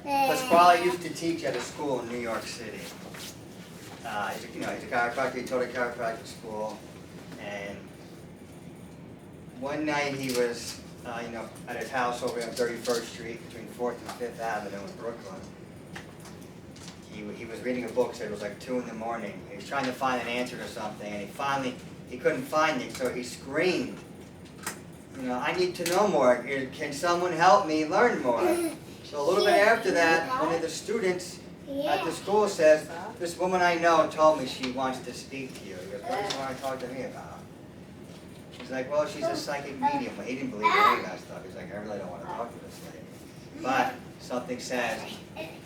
Pasquale used to teach at a school in New York City. He's a chiropractor, he taught at chiropractic school, and one night he was, at his house over on 31st Street between 4th and 5th Avenue in Brooklyn. He was reading a book, said it was like 2 in the morning. He was trying to find an answer to something, and he couldn't find it, so he screamed, I need to know more. Can someone help me learn more? So a little bit after that, one of the students at the school says, this woman I know told me she wants to speak to you. He goes, what do you want to talk to me about? She's like, well, she's a psychic medium. Well, he didn't believe any of that stuff. He's like, I really don't want to talk to this lady. But something says,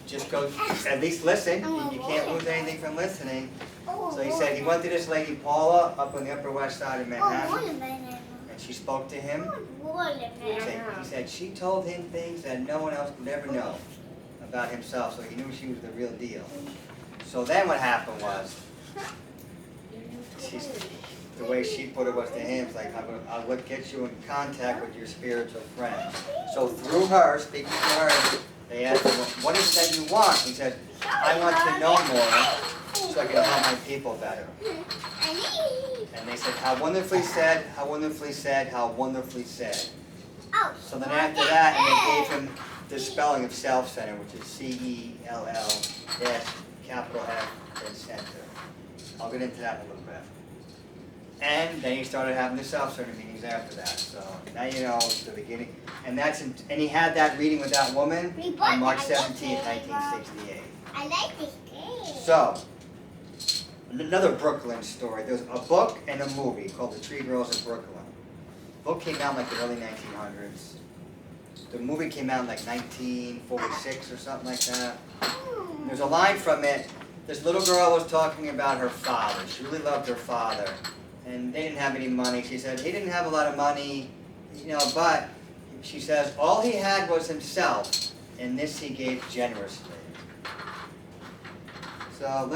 just go, at least listen. You can't lose anything from listening. So he said he went to this lady, Paula, up on the Upper West Side of Manhattan. And she spoke to him. He said she told him things that no one else would ever know about himself. So he knew she was the real deal. So then what happened was, the way she put it was to him, it's like, I'll get you in contact with your spiritual friend. So through her, speaking to her, they asked him, what is it that you want? He said, I want to know more so I can help my people better. And they said, how wonderfully said, how wonderfully said, how wonderfully said. So then after that, and they gave him the spelling of self-center, which is C-E-L-L capital F and center. I'll get into that in a little bit. And then he started having the self-center meetings after that. So now you know the beginning. And he had that reading with that woman on March 17th, 1968. I like this game. So, another Brooklyn story. There's a book and a movie called The Tree Girls of Brooklyn. The book came out in like the early 1900s. The movie came out in like 1946 or something like that. There's a line from it. This little girl was talking about her father. She really loved her father. And they didn't have any money. She said he didn't have a lot of money, but she says all he had was himself, and this he gave generously. So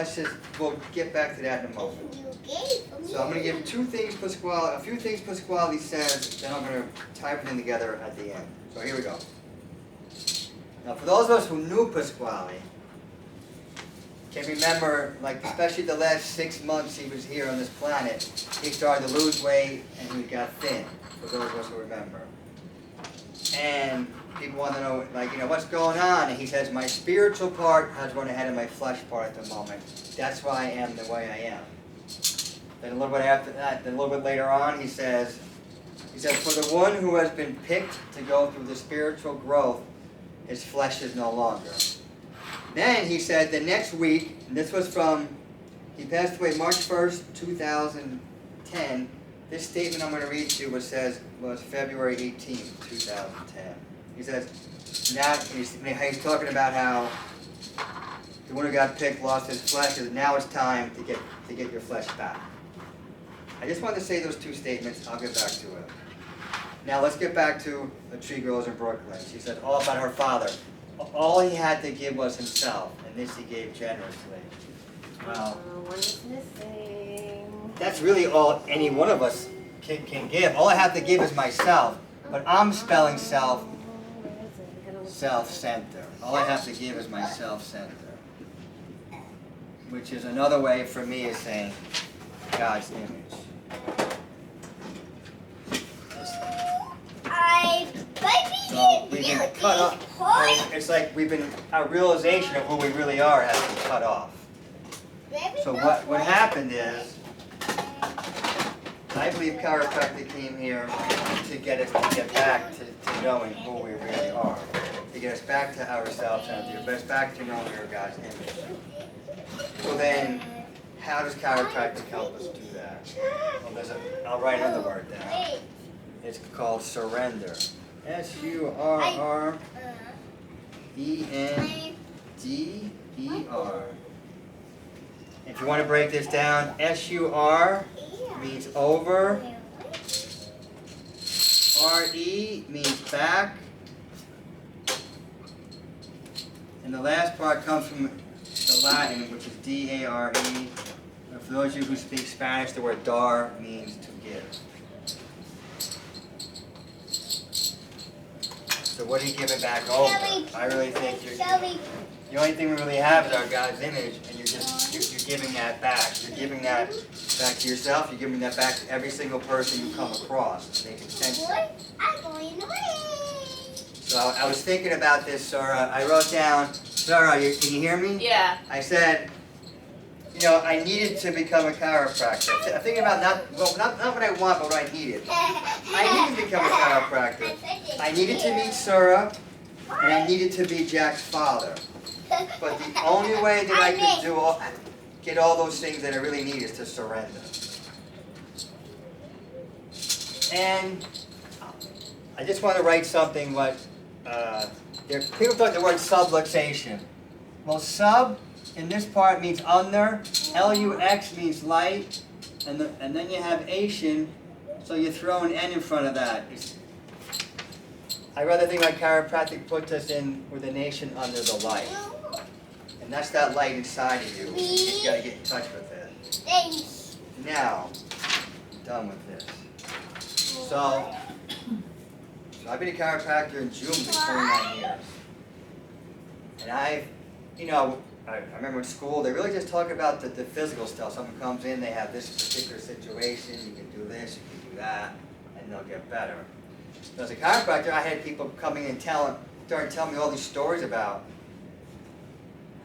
we'll get back to that in a moment. So I'm going to give a few things Pasquale says, then I'm going to tie everything together at the end. So here we go. Now for those of us who knew Pasquale, can remember, like especially the last 6 months he was here on this planet, he started to lose weight and he got thin, for those of us who remember. And people want to know, what's going on? And he says, my spiritual part has run ahead of my flesh part at the moment. That's why I am the way I am. Then a little bit after that, then a little bit later on, he says, for the one who has been picked to go through the spiritual growth, his flesh is no longer. Then he said the next week, and this was he passed away March 1st, 2010. This statement I'm going to read to you was February 18th, 2010. He says, now he's talking about how the one who got picked lost his flesh, and now it's time to get your flesh back. I just wanted to say those two statements. I'll get back to it. Now let's get back to the Tree Girls in Brooklyn. She said all about her father. All he had to give was himself, and this he gave generously. Well, One is missing. that's really all any one of us can give. All I have to give is myself, but I'm spelling self-center. All I have to give is my self-center, which is another way for me of saying God's image. So we've been cut off. It's like our realization of who we really are has been cut off. So what happened is, I believe chiropractic came here to get back to knowing who we really are, to get us back to ourselves and to get us back to knowing we are God's image. So then, how does chiropractic help us do that? Well, I'll write another word down. It's called surrender. surrender. If you want to break this down, sur means over R-E means back. And the last part comes from the Latin, which is D-A-R-E. And for those of you who speak Spanish, the word dar means to give. So what are you giving back over? I really think the only thing we really have is our God's image, and you're giving that back. You're giving that back to yourself. You're giving that back to every single person you come across. They can sense it. I'm going away. So I was thinking about this, Sarah. I wrote down, Sarah, can you hear me? Yeah. I said, you know, I needed to become a chiropractor. I'm thinking about not what I want, but what I needed. I needed to become a chiropractor. I needed to meet Sarah, and I needed to be Jack's father. But the only way that I could get all those things that I really need is to surrender. And I just want to write something what people talk the word subluxation. Well, sub in this part means under, L-U-X means light, and then you have Asian, so you throw an N in front of that. I rather think like chiropractic puts us in with a nation under the light. And that's that light inside of you. You just gotta get in touch with it. Thanks. Now, I'm done with this. So I've been a chiropractor in June for 29 years. And I remember in school, they really just talk about the physical stuff. Someone comes in, they have this particular situation, you can do this, you can do that, and they'll get better. So as a chiropractor, I had people coming and starting to tell me all these stories about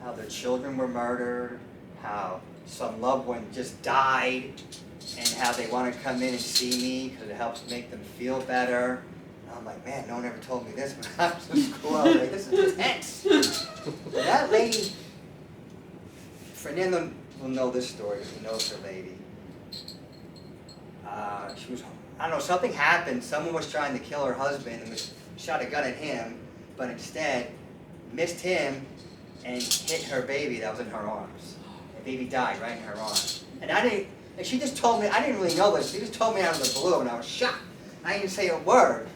how their children were murdered, how some loved one just died, and how they want to come in and see me because it helps make them feel better. And I'm like, man, no one ever told me this when I was in school. I was like, this is intense. And that lady, Fernando will know this story because he knows her lady. She was, I don't know, something happened. Someone was trying to kill her husband and shot a gun at him, but instead missed him and hit her baby that was in her arms. The baby died right in her arms. And she just told me, I didn't really know this, she just told me out of the blue and I was shocked. I didn't say a word.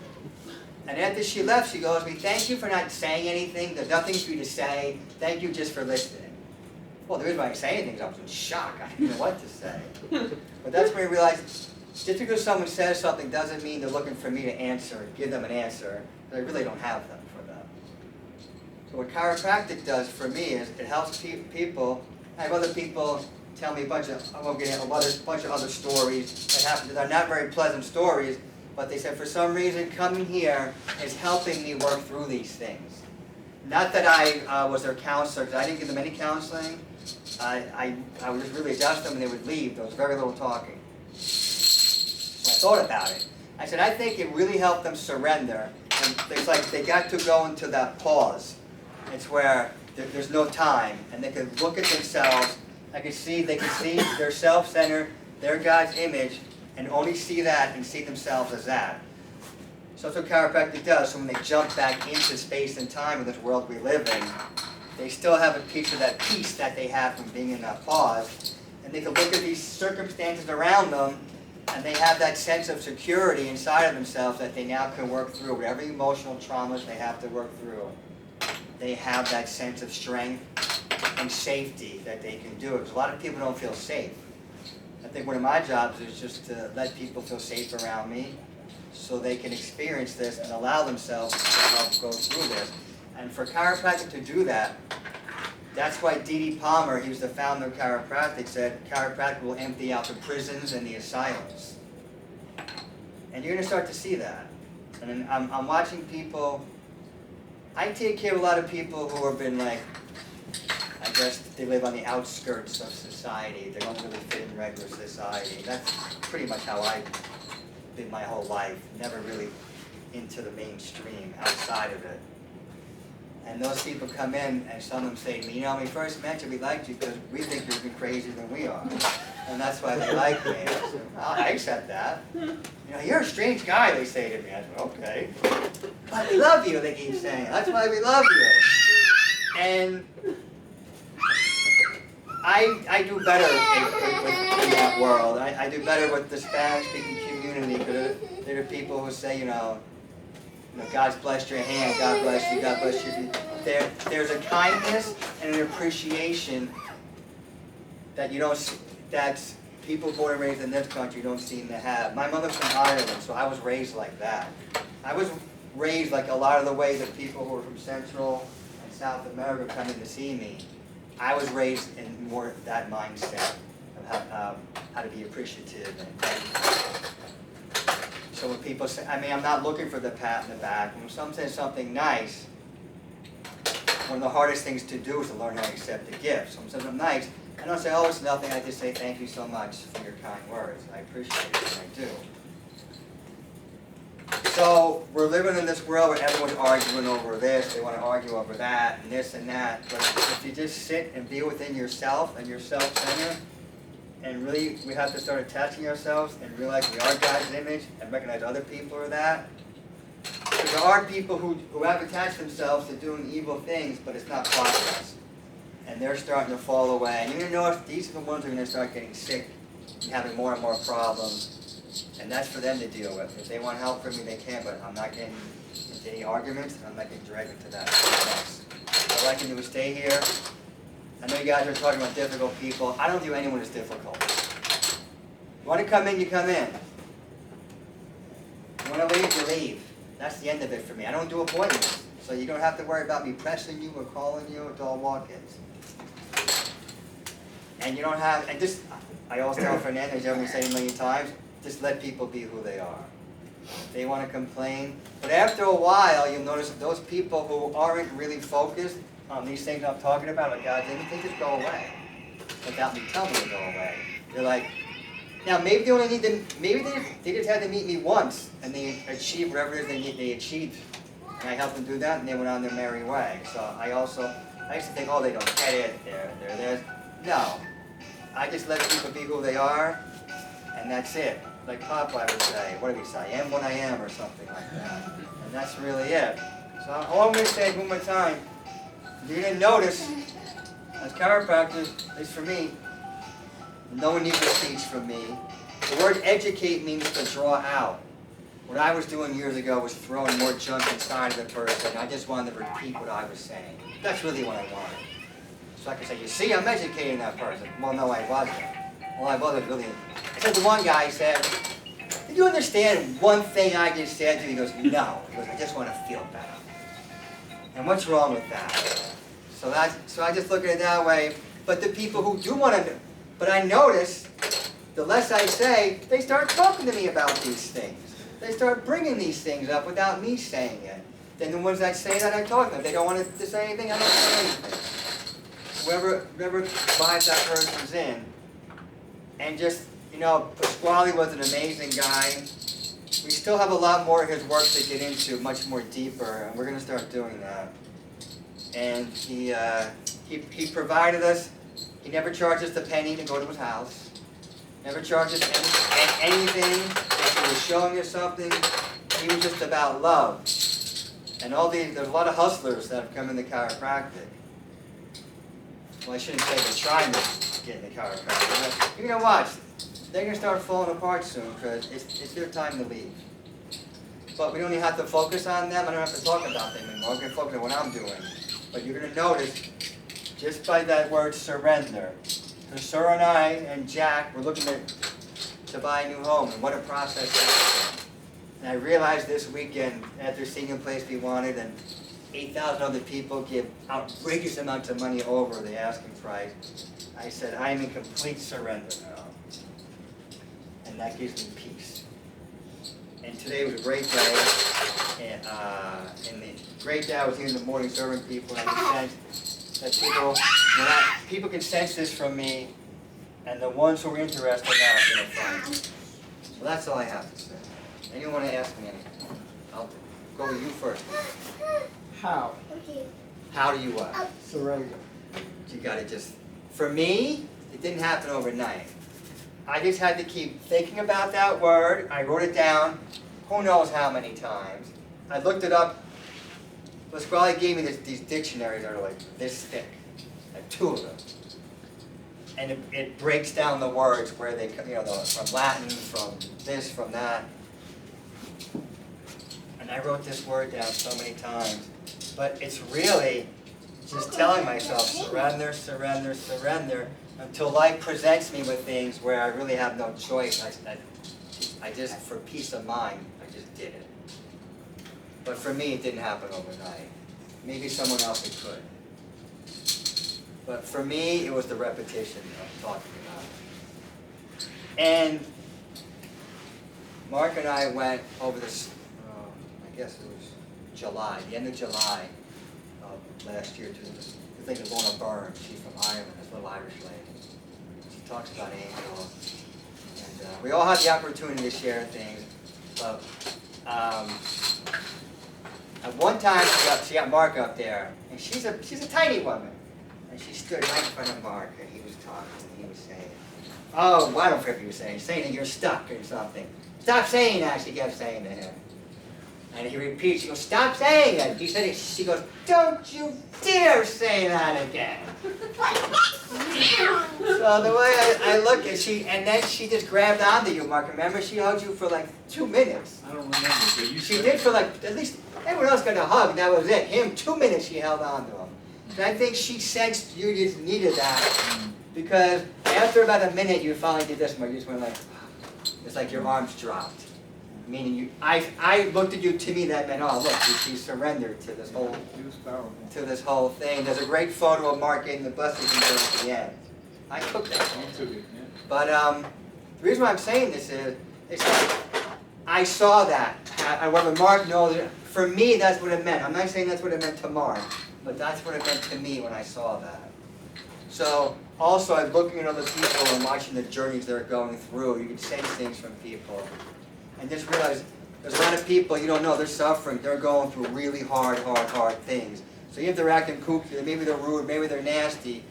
And after she left, she goes, we thank you for not saying anything, there's nothing for you to say, thank you just for listening. Well, the reason why I say anything is I was in shock, I didn't know what to say. But that's when I realized, just because someone says something doesn't mean they're looking for me to answer, give them an answer, because I really don't have them for them. So what chiropractic does for me is it helps people. I have other people tell me a bunch of other stories that happen that are not very pleasant stories, but they said for some reason coming here is helping me work through these things. Not that I was their counselor, because I didn't give them any counseling. I would just really adjust them and they would leave. There was very little talking. So I thought about it. I said, I think it really helped them surrender. And it's like they got to go into that pause. It's where there's no time, and they could look at themselves. They could see their self-centered, their God's image, and only see that and see themselves as that. So that's what chiropractic does. So when they jump back into space and time in this world we live in, they still have a piece of that peace that they have from being in that pause, and they can look at these circumstances around them, and they have that sense of security inside of themselves that they now can work through whatever emotional traumas they have to work through. They have that sense of strength and safety that they can do it. Because a lot of people don't feel safe. I think one of my jobs is just to let people feel safe around me so they can experience this and allow themselves to help go through this. And for chiropractic to do that, that's why D.D. Palmer, he was the founder of chiropractic, said chiropractic will empty out the prisons and the asylums. And you're going to start to see that. And I'm watching people. I take care of a lot of people who have been like, I guess they live on the outskirts of society. They don't really fit in regular society. That's pretty much how I've been my whole life. Never really into the mainstream, outside of it. And those people come in and some of them say to me, you know, when we first met you, we liked you because we think you're even crazier than we are. And that's why they like me. I said, well, I accept that. You know, you're a strange guy, they say to me. I said, okay. But we love you, they keep saying. That's why we love you. And I do better in that world. I do better with the Spanish-speaking community. community, because there are people who say, God's blessed your hand, God bless you, God bless you. There's a kindness and an appreciation that that's people born and raised in this country don't seem to have. My mother's from Ireland, so I was raised like that. I was raised like a lot of the way that people who are from Central and South America come in to see me. I was raised in more that mindset of how to be appreciative and thankful. So when people say, I'm not looking for the pat in the back. When someone says something nice, one of the hardest things to do is to learn how to accept the gift. Someone says something nice, I don't say, oh, it's nothing. I just say, thank you so much for your kind words. I appreciate it, and I do. So we're living in this world where everyone's arguing over this, they want to argue over that, and this and that. But if you just sit and be within yourself and your self-centered, and really we have to start attaching ourselves and realize we are God's image and recognize other people are that. Because there are people who have attached themselves to doing evil things, but it's not progress. And they're starting to fall away. And you're going to notice these are the ones who are going to start getting sick and having more and more problems. And that's for them to deal with. If they want help from me, they can, but I'm not getting into any arguments, and I'm not getting dragged into that. All I can do is stay here. I know you guys are talking about difficult people. I don't view anyone as difficult. You want to come in, you come in. You want to leave, you leave. That's the end of it for me. I don't do appointments, so you don't have to worry about me pressing you or calling you. It's all walk-ins. And you don't have, I always tell Fernando, as I've said a million times, just let people be who they are. They want to complain. But after a while, you'll notice that those people who aren't really focused on these things I'm talking about, like God's image, they just go away without me telling them to go away. They're like, now maybe they only need to, maybe they just had to meet me once and they achieved whatever it is they achieved. And I helped them do that and they went on their merry way. So I used to think, oh, they don't get it, they're this. No. I just let people be who they are, and that's it. Like Popeye would say, what do we say? I am what I am, or something like that. And that's really it. So all I'm going to say one more time, you're going to notice, as chiropractors, at least for me, no one needs a speech from me. The word educate means to draw out. What I was doing years ago was throwing more junk inside of the person. I just wanted to repeat what I was saying. That's really what I wanted. So I could say, you see, I'm educating that person. Well, no, I wasn't. Well, I wasn't really. I said to one guy, he said, did you understand one thing I just said to you? He goes, no. He goes, I just want to feel better. And what's wrong with that? So I just look at it that way. But the people who do want to, but I notice, the less I say, they start talking to me about these things. They start bringing these things up without me saying it. Then the ones that say that, I talk to them. If they don't want to say anything, I don't say anything. Whoever vibes that person's in. And just, Pasquale was an amazing guy. We still have a lot more of his work to get into, much more deeper, and we're going to start doing that. And he provided us. He never charged us a penny to go to his house. Never charged us anything. If he was showing us something, he was just about love. And there's a lot of hustlers that have come into chiropractic. Well, I shouldn't say they're trying to get into chiropractic. You're going to watch. They're going to start falling apart soon because it's their time to leave. But we don't even have to focus on them. I don't have to talk about them anymore. I'm going to focus on what I'm doing. But you're going to notice, just by that word surrender, because Sir and I and Jack were looking to buy a new home, and what a process that's been. And I realized this weekend, after seeing a place we wanted, and 8,000 other people give outrageous amounts of money over the asking price, I said, I am in complete surrender now. And that gives me peace. And today was a great day. And the great day I was here in the morning serving people, and I sensed that people can sense this from me, and the ones who are interested now are going to find it. So that's all I have to say. Anyone want to ask me anything? I'll go with you first. How? How do you what? Surrender. You got to for me, it didn't happen overnight. I just had to keep thinking about that word. I wrote it down who knows how many times. I looked it up. Pasquale gave me these dictionaries that are like this thick. I had 2 of them. and it breaks down the words where they, from Latin, from this, from that. And I wrote this word down so many times, but it's really just telling myself, surrender, surrender, surrender, until life presents me with things where I really have no choice. I just, for peace of mind, I just did it. But for me, it didn't happen overnight. Maybe someone else it could. But for me, it was the repetition of talking about it. And Mark and I went over this, I guess it was July, the end of July of last year, to the thing of Lorna Burns. She's from Ireland, this little Irish lady. She talks about angels. And we all had the opportunity to share things. But at one time, she got Mark up there, and she's a tiny woman. And she stood right in front of Mark, and he was talking, and he was saying, oh, well, I don't care what he was saying. He's saying that you're stuck or something. Stop saying that, she kept saying to him. And he repeats, she goes, stop saying it. He said it, she goes, don't you dare say that again. So the way I look at and then she just grabbed onto you, Mark. Remember, she hugged you for like 2 minutes. I don't remember, but you She said did for like, at least, everyone else got a hug, that was it. Him, 2 minutes she held on to him. And I think she sensed you just needed that, because after about a minute you finally did this, Mark. You just went like, it's like your arms dropped. Meaning I looked at you, to me that meant, oh look, she surrendered to this whole thing. There's a great photo of Mark getting the bus at the end. I took that. But the reason why I'm saying this is, it's like, I saw that. However, Mark knows it. For me, that's what it meant. I'm not saying that's what it meant to Mark, but that's what it meant to me when I saw that. So, also, I'm looking at other people and watching the journeys they're going through. You can sense things from people. And just realize, there's a lot of people you don't know, they're suffering. They're going through really hard things. So even if they're acting kooky, maybe they're rude, maybe they're nasty,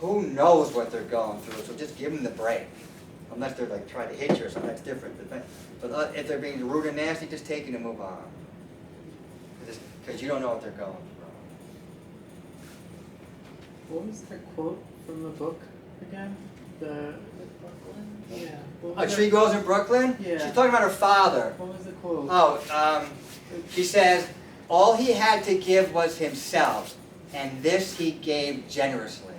who knows what they're going through? So just give them the break. Unless they're like trying to hit you or something, that's different. But if they're being rude and nasty, just take it and move on. Because you don't know what they're going through. What was that quote from the book again? Yeah. A tree grows in Brooklyn? Yeah. She's talking about her father. What was the quote? Oh, she says, all he had to give was himself, and this he gave generously.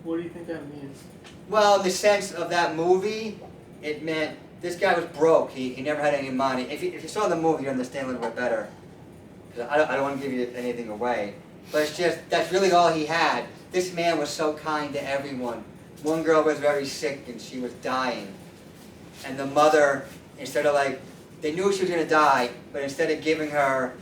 What do you think that means? Well, in the sense of that movie, it meant this guy was broke. He never had any money. If you saw the movie, you understand a little bit better. I don't want to give you anything away. But it's just, that's really all he had. This man was so kind to everyone. One girl was very sick and she was dying. And the mother, instead of like, they knew she was going to die, but instead of giving her,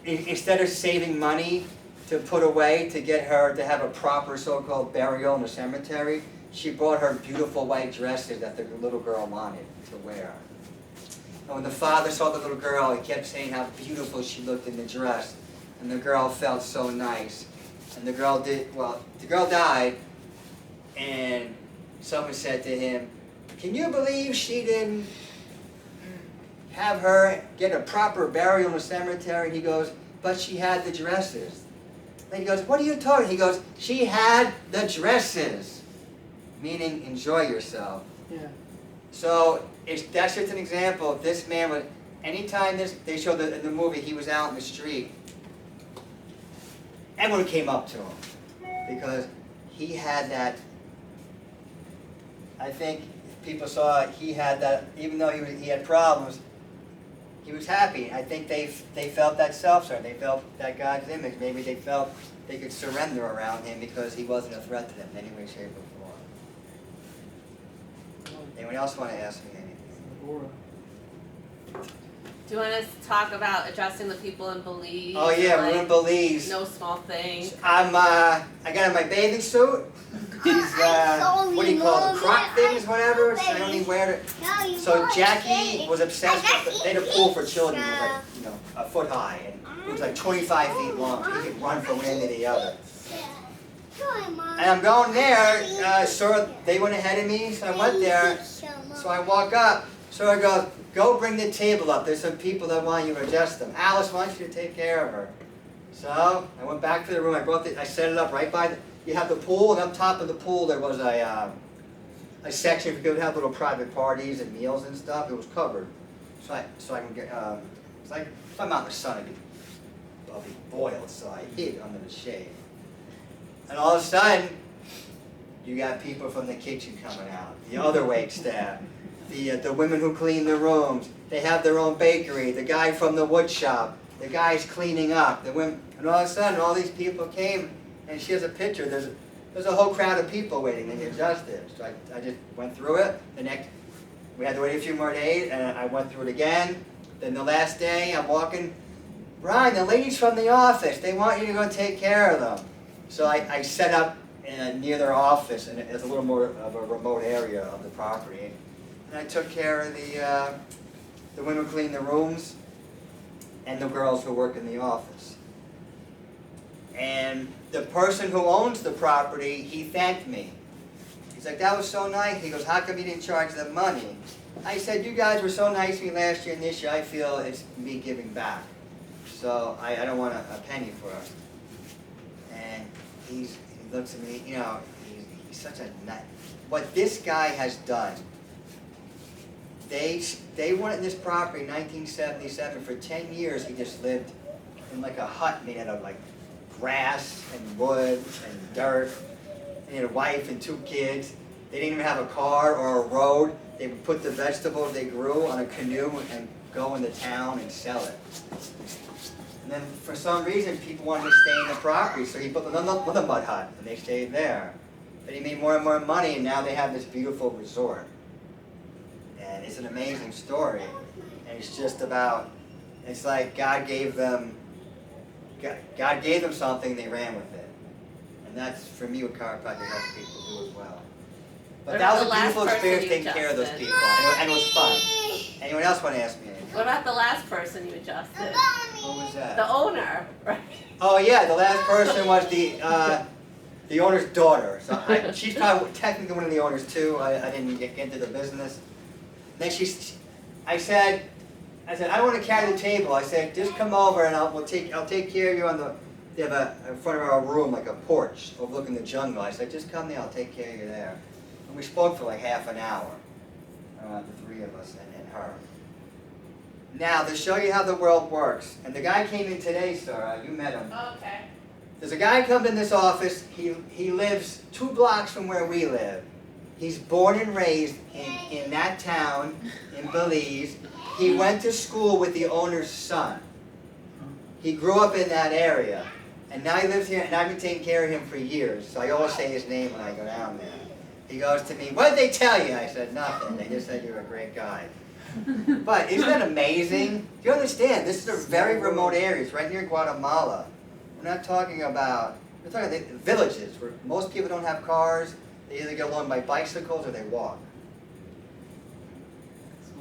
instead of saving money to put away to get her to have a proper so-called burial in the cemetery, she brought her beautiful white dresses that the little girl wanted to wear. And when the father saw the little girl, he kept saying how beautiful she looked in the dress. And the girl felt so nice. And the girl died, and someone said to him, can you believe she didn't have her get a proper burial in the cemetery? And he goes, but she had the dresses. Then he goes, what are you talking? He goes, she had the dresses. Meaning, enjoy yourself. Yeah. So, that's just an example. This man would, anytime they showed in the movie, he was out in the street, everyone came up to him because he had that. I think people saw he had that, even though he had problems, he was happy. I think they felt that self-serve. They felt that God's image. Maybe they felt they could surrender around him because he wasn't a threat to them in any way, shape, or form. Anyone else want to ask me anything? Do you want us to talk about adjusting the people in Belize? Oh yeah, we're in Belize. No small thing. I got in my bathing suit. These, what do you call them, crop things, whatever. I don't even wear it. So Jackie was obsessed with, they had a pool for children. It was like, a foot high, and it was like 25 feet long. So you could run from one end to the other. And I'm going there, so they went ahead of me, so I went there. So I walk up, so I go bring the table up. There's some people that want you to adjust them. Alice wants you to take care of her. So I went back to the room. I set it up right by the. You have the pool, and up top of the pool there was a section for people to have little private parties and meals and stuff. It was covered, so I can get. It's like if I'm out in the sun, I'll be boiled, so I hid under the shade. And all of a sudden, you got people from the kitchen coming out, the other wait staff, the women who clean the rooms. They have their own bakery. The guy from the wood shop. The guy's cleaning up. The women, and all of a sudden, all these people came, and she has a picture. There's a whole crowd of people waiting to get justice. So I just went through it. We had to wait a few more days, and I went through it again. Then the last day, I'm walking. Brian, the ladies from the office, they want you to go take care of them. So I set up near their office, and it's a little more of a remote area of the property. And I took care of the women who clean the rooms and the girls who work in the office. And the person who owns the property, he thanked me. He's like, that was so nice. He goes, how come you didn't charge them money? I said, you guys were so nice to me last year, and this year I feel it's me giving back. So I don't want a penny for it. And he looks at me, you know, he's such a nut. What this guy has done, they wanted this property in 1977. For 10 years, he just lived in like a hut made out of like grass and wood and dirt. And he had a wife and 2 kids. They didn't even have a car or a road. They would put the vegetables they grew on a canoe and go into town and sell it. And then for some reason, people wanted to stay in the property, so he built another mud hut, and they stayed there. But he made more and more money, and now they have this beautiful resort. And it's an amazing story. And it's just about, it's like God gave them something, they ran with it. And that's, for me, what chiropractic helps people do as well. But What that about was a the last beautiful person experience you taking care of those adjusted? people, and it was fun. Anyone else want to ask me anything? What about the last person you adjusted? What was that? The owner, right? Oh yeah, the last person was the owner's daughter. So she's probably technically one of the owners too. I didn't get into the business. Then I said I don't want to carry the table. I said just come over and I'll take care of you on the. They have in front of our room like a porch overlooking the jungle. I said just come there. I'll take care of you there. And we spoke for like half an hour. The 3 of us and her. Now, to show you how the world works, and the guy came in today, sir, you met him. Oh, okay. There's a guy comes in this office, he lives 2 blocks from where we live. He's born and raised in that town, in Belize. He went to school with the owner's son. He grew up in that area, and now he lives here, and I've been taking care of him for years, so I always say his name when I go down there. He goes to me, what did they tell you? I said, nothing, they just said you're a great guy. But isn't that amazing? Do you understand? This is a very remote area. It's right near Guatemala. We're not talking about, we're talking about villages where most people don't have cars. They either get along by bicycles or they walk.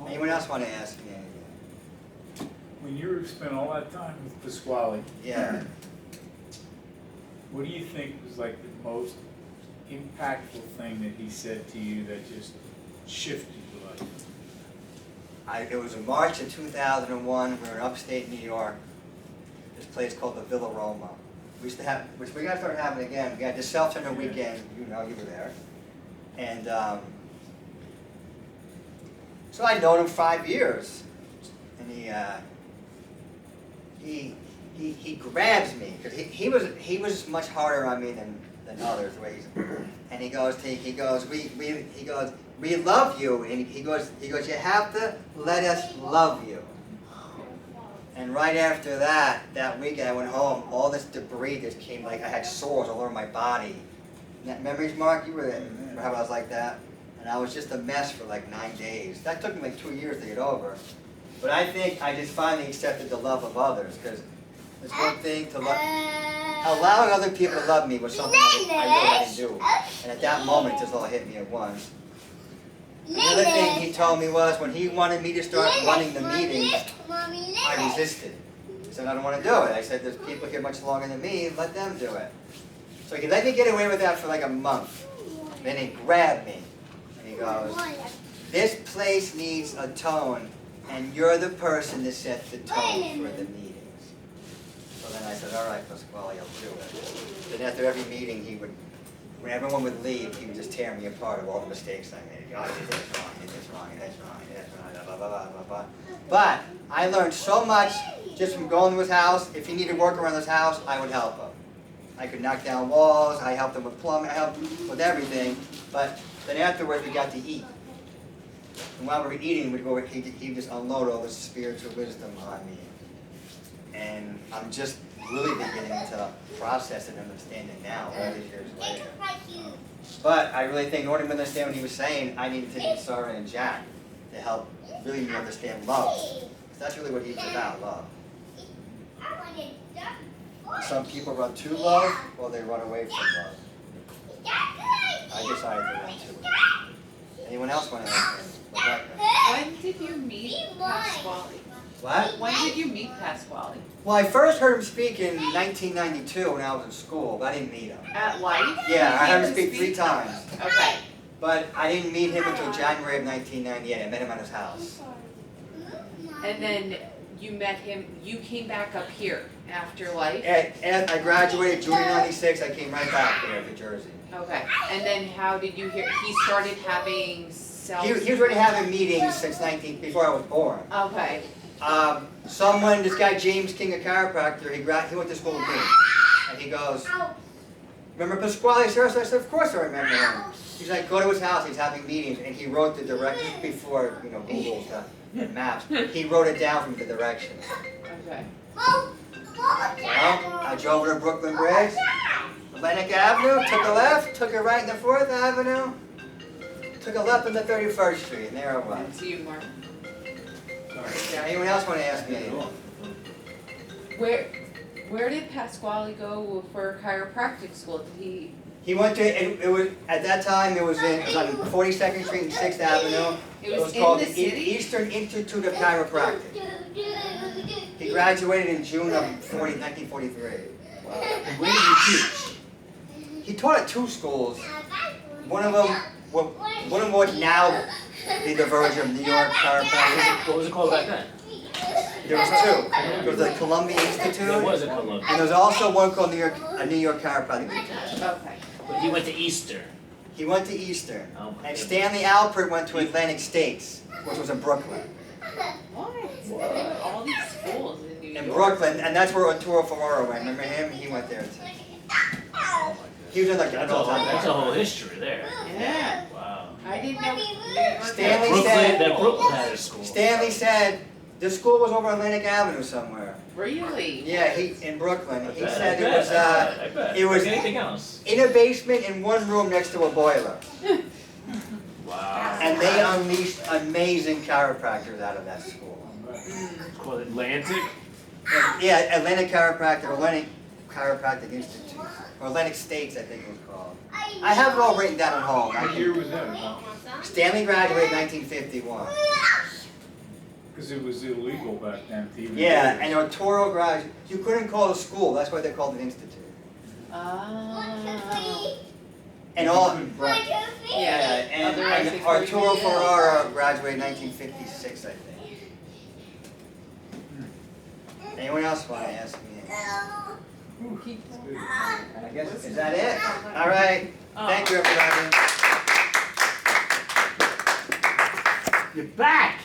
Anyone else want to ask me anything? When you spent all that time with Pasquale, Yeah. what do you think was like the most impactful thing that he said to you that just shifted your life? It was in March of 2001. We were in upstate New York. This place called the Villa Roma. We used to have, which we got to start having again. We had this self-center weekend. You know, you were there. And so I'd known him 5 years. And he grabs me because he was much harder on me than others. And he goes, we love you, and he goes, you have to let us love you. And right after that weekend I went home, all this debris just came, like I had sores all over my body. Memories, Mark? You were there, how I was like that? And I was just a mess for like 9 days. That took me like 2 years to get over. But I think I just finally accepted the love of others, because it's one thing to love. Allowing other people to love me was something I really had to do. And at that moment, it just all hit me at once. Another thing he told me was when he wanted me to start running the meetings, I resisted. He said, I don't want to do it. I said, there's people here much longer than me, let them do it. So he let me get away with that for like a month. Then he grabbed me and he goes, this place needs a tone, and you're the person to set the tone for the meetings. So then I said, all right, Pasquale, I'll do it. Then after every meeting, when everyone would leave, he would just tear me apart of all the mistakes I made. Oh, I did this wrong, I did this wrong, I did this wrong, I did this wrong, blah, blah, blah, blah, blah. But I learned so much just from going to his house. If he needed work around his house, I would help him. I could knock down walls, I helped him with plumbing, I helped him with everything. But then afterwards, we got to eat. And while we were eating, we'd go, he'd just unload all this spiritual wisdom on me. And I'm just really beginning to process and understand it now, all these years later. But I really think in order to understand what he was saying, I needed to meet Sarah and Jack to help really me understand love. Because that's really what he's about, love. Some people run to love, or they run away from love. I decided to run to it. Anyone else want to ask me? When did you meet Pasquale? What? When did you meet Pasquale? Well, I first heard him speak in 1992 when I was in school, but I didn't meet him. At Life? Yeah, I You heard him didn't speak 3 times. Okay. But I didn't meet him until January of 1998. I met him at his house. And then you met him, you came back up here after Life? And I graduated June of 96. I came right back here to Jersey. Okay. And then how did you hear, he started having He was already having meetings since before I was born. Okay. This guy James King, a chiropractor, he went to school with me. And he goes, remember Pasquale, sir? So I said, of course I remember him. He's like, go to his house, he's having meetings, and he wrote the directions before, Google stuff, maps. He wrote it down from the directions. Okay. Well, I drove over to Brooklyn Bridge, Atlantic Avenue, took a left, took a right into 4th Avenue, took a left into 31st Street, and there I was. That's you, Mark. Yeah, anyone else want to ask me anything? Where did Pasquale go for chiropractic school? Did He went to, it was, at that time, it was on 42nd Street and 6th Avenue. It was in called the the city? Eastern Institute of Chiropractic. He graduated in June of 1943. And where did you teach? He taught at 2 schools. One of them would now be the version of New York Chiropractic. What was it called back then? There was 2. There was the Columbia Institute. There was a Columbia. And there was also one called New York Chiropractic Institute. Okay. But he went to Easter. He went to Eastern. Oh my And goodness. Stanley Alpert went to Atlantic States, which was in Brooklyn. What? All these schools in New York. In Brooklyn, and that's where Arturo Ferraro went. Remember him? He went there too. He was in like the That's a whole history there. Yeah. Wow. I didn't know New York. Stanley said- That Brooklyn had a school. Stanley said the school was over Atlantic Avenue somewhere. Really? Yeah, in Brooklyn. I He bet, said I it bet, was I bet. it was- Like anything else. in a basement in one room next to a boiler. Wow. And they unleashed amazing chiropractors out of that school. It's called Atlantic. Yeah, Atlantic Chiropractic Institute. Or Atlantic States, I think it was called. I have it all written down at home. What year was that? Stanley graduated in 1951. Because it was illegal back then to even. Yeah, do and this. Arturo graduated. You couldn't call it a school, that's why they called it an institute. Oh. And all, Yeah. and Otherwise they Arturo couldn't- Ferraro graduated in 1956, I think. Anyone else want to ask me? I guess, is that it? All right, thank you, everybody. You're back.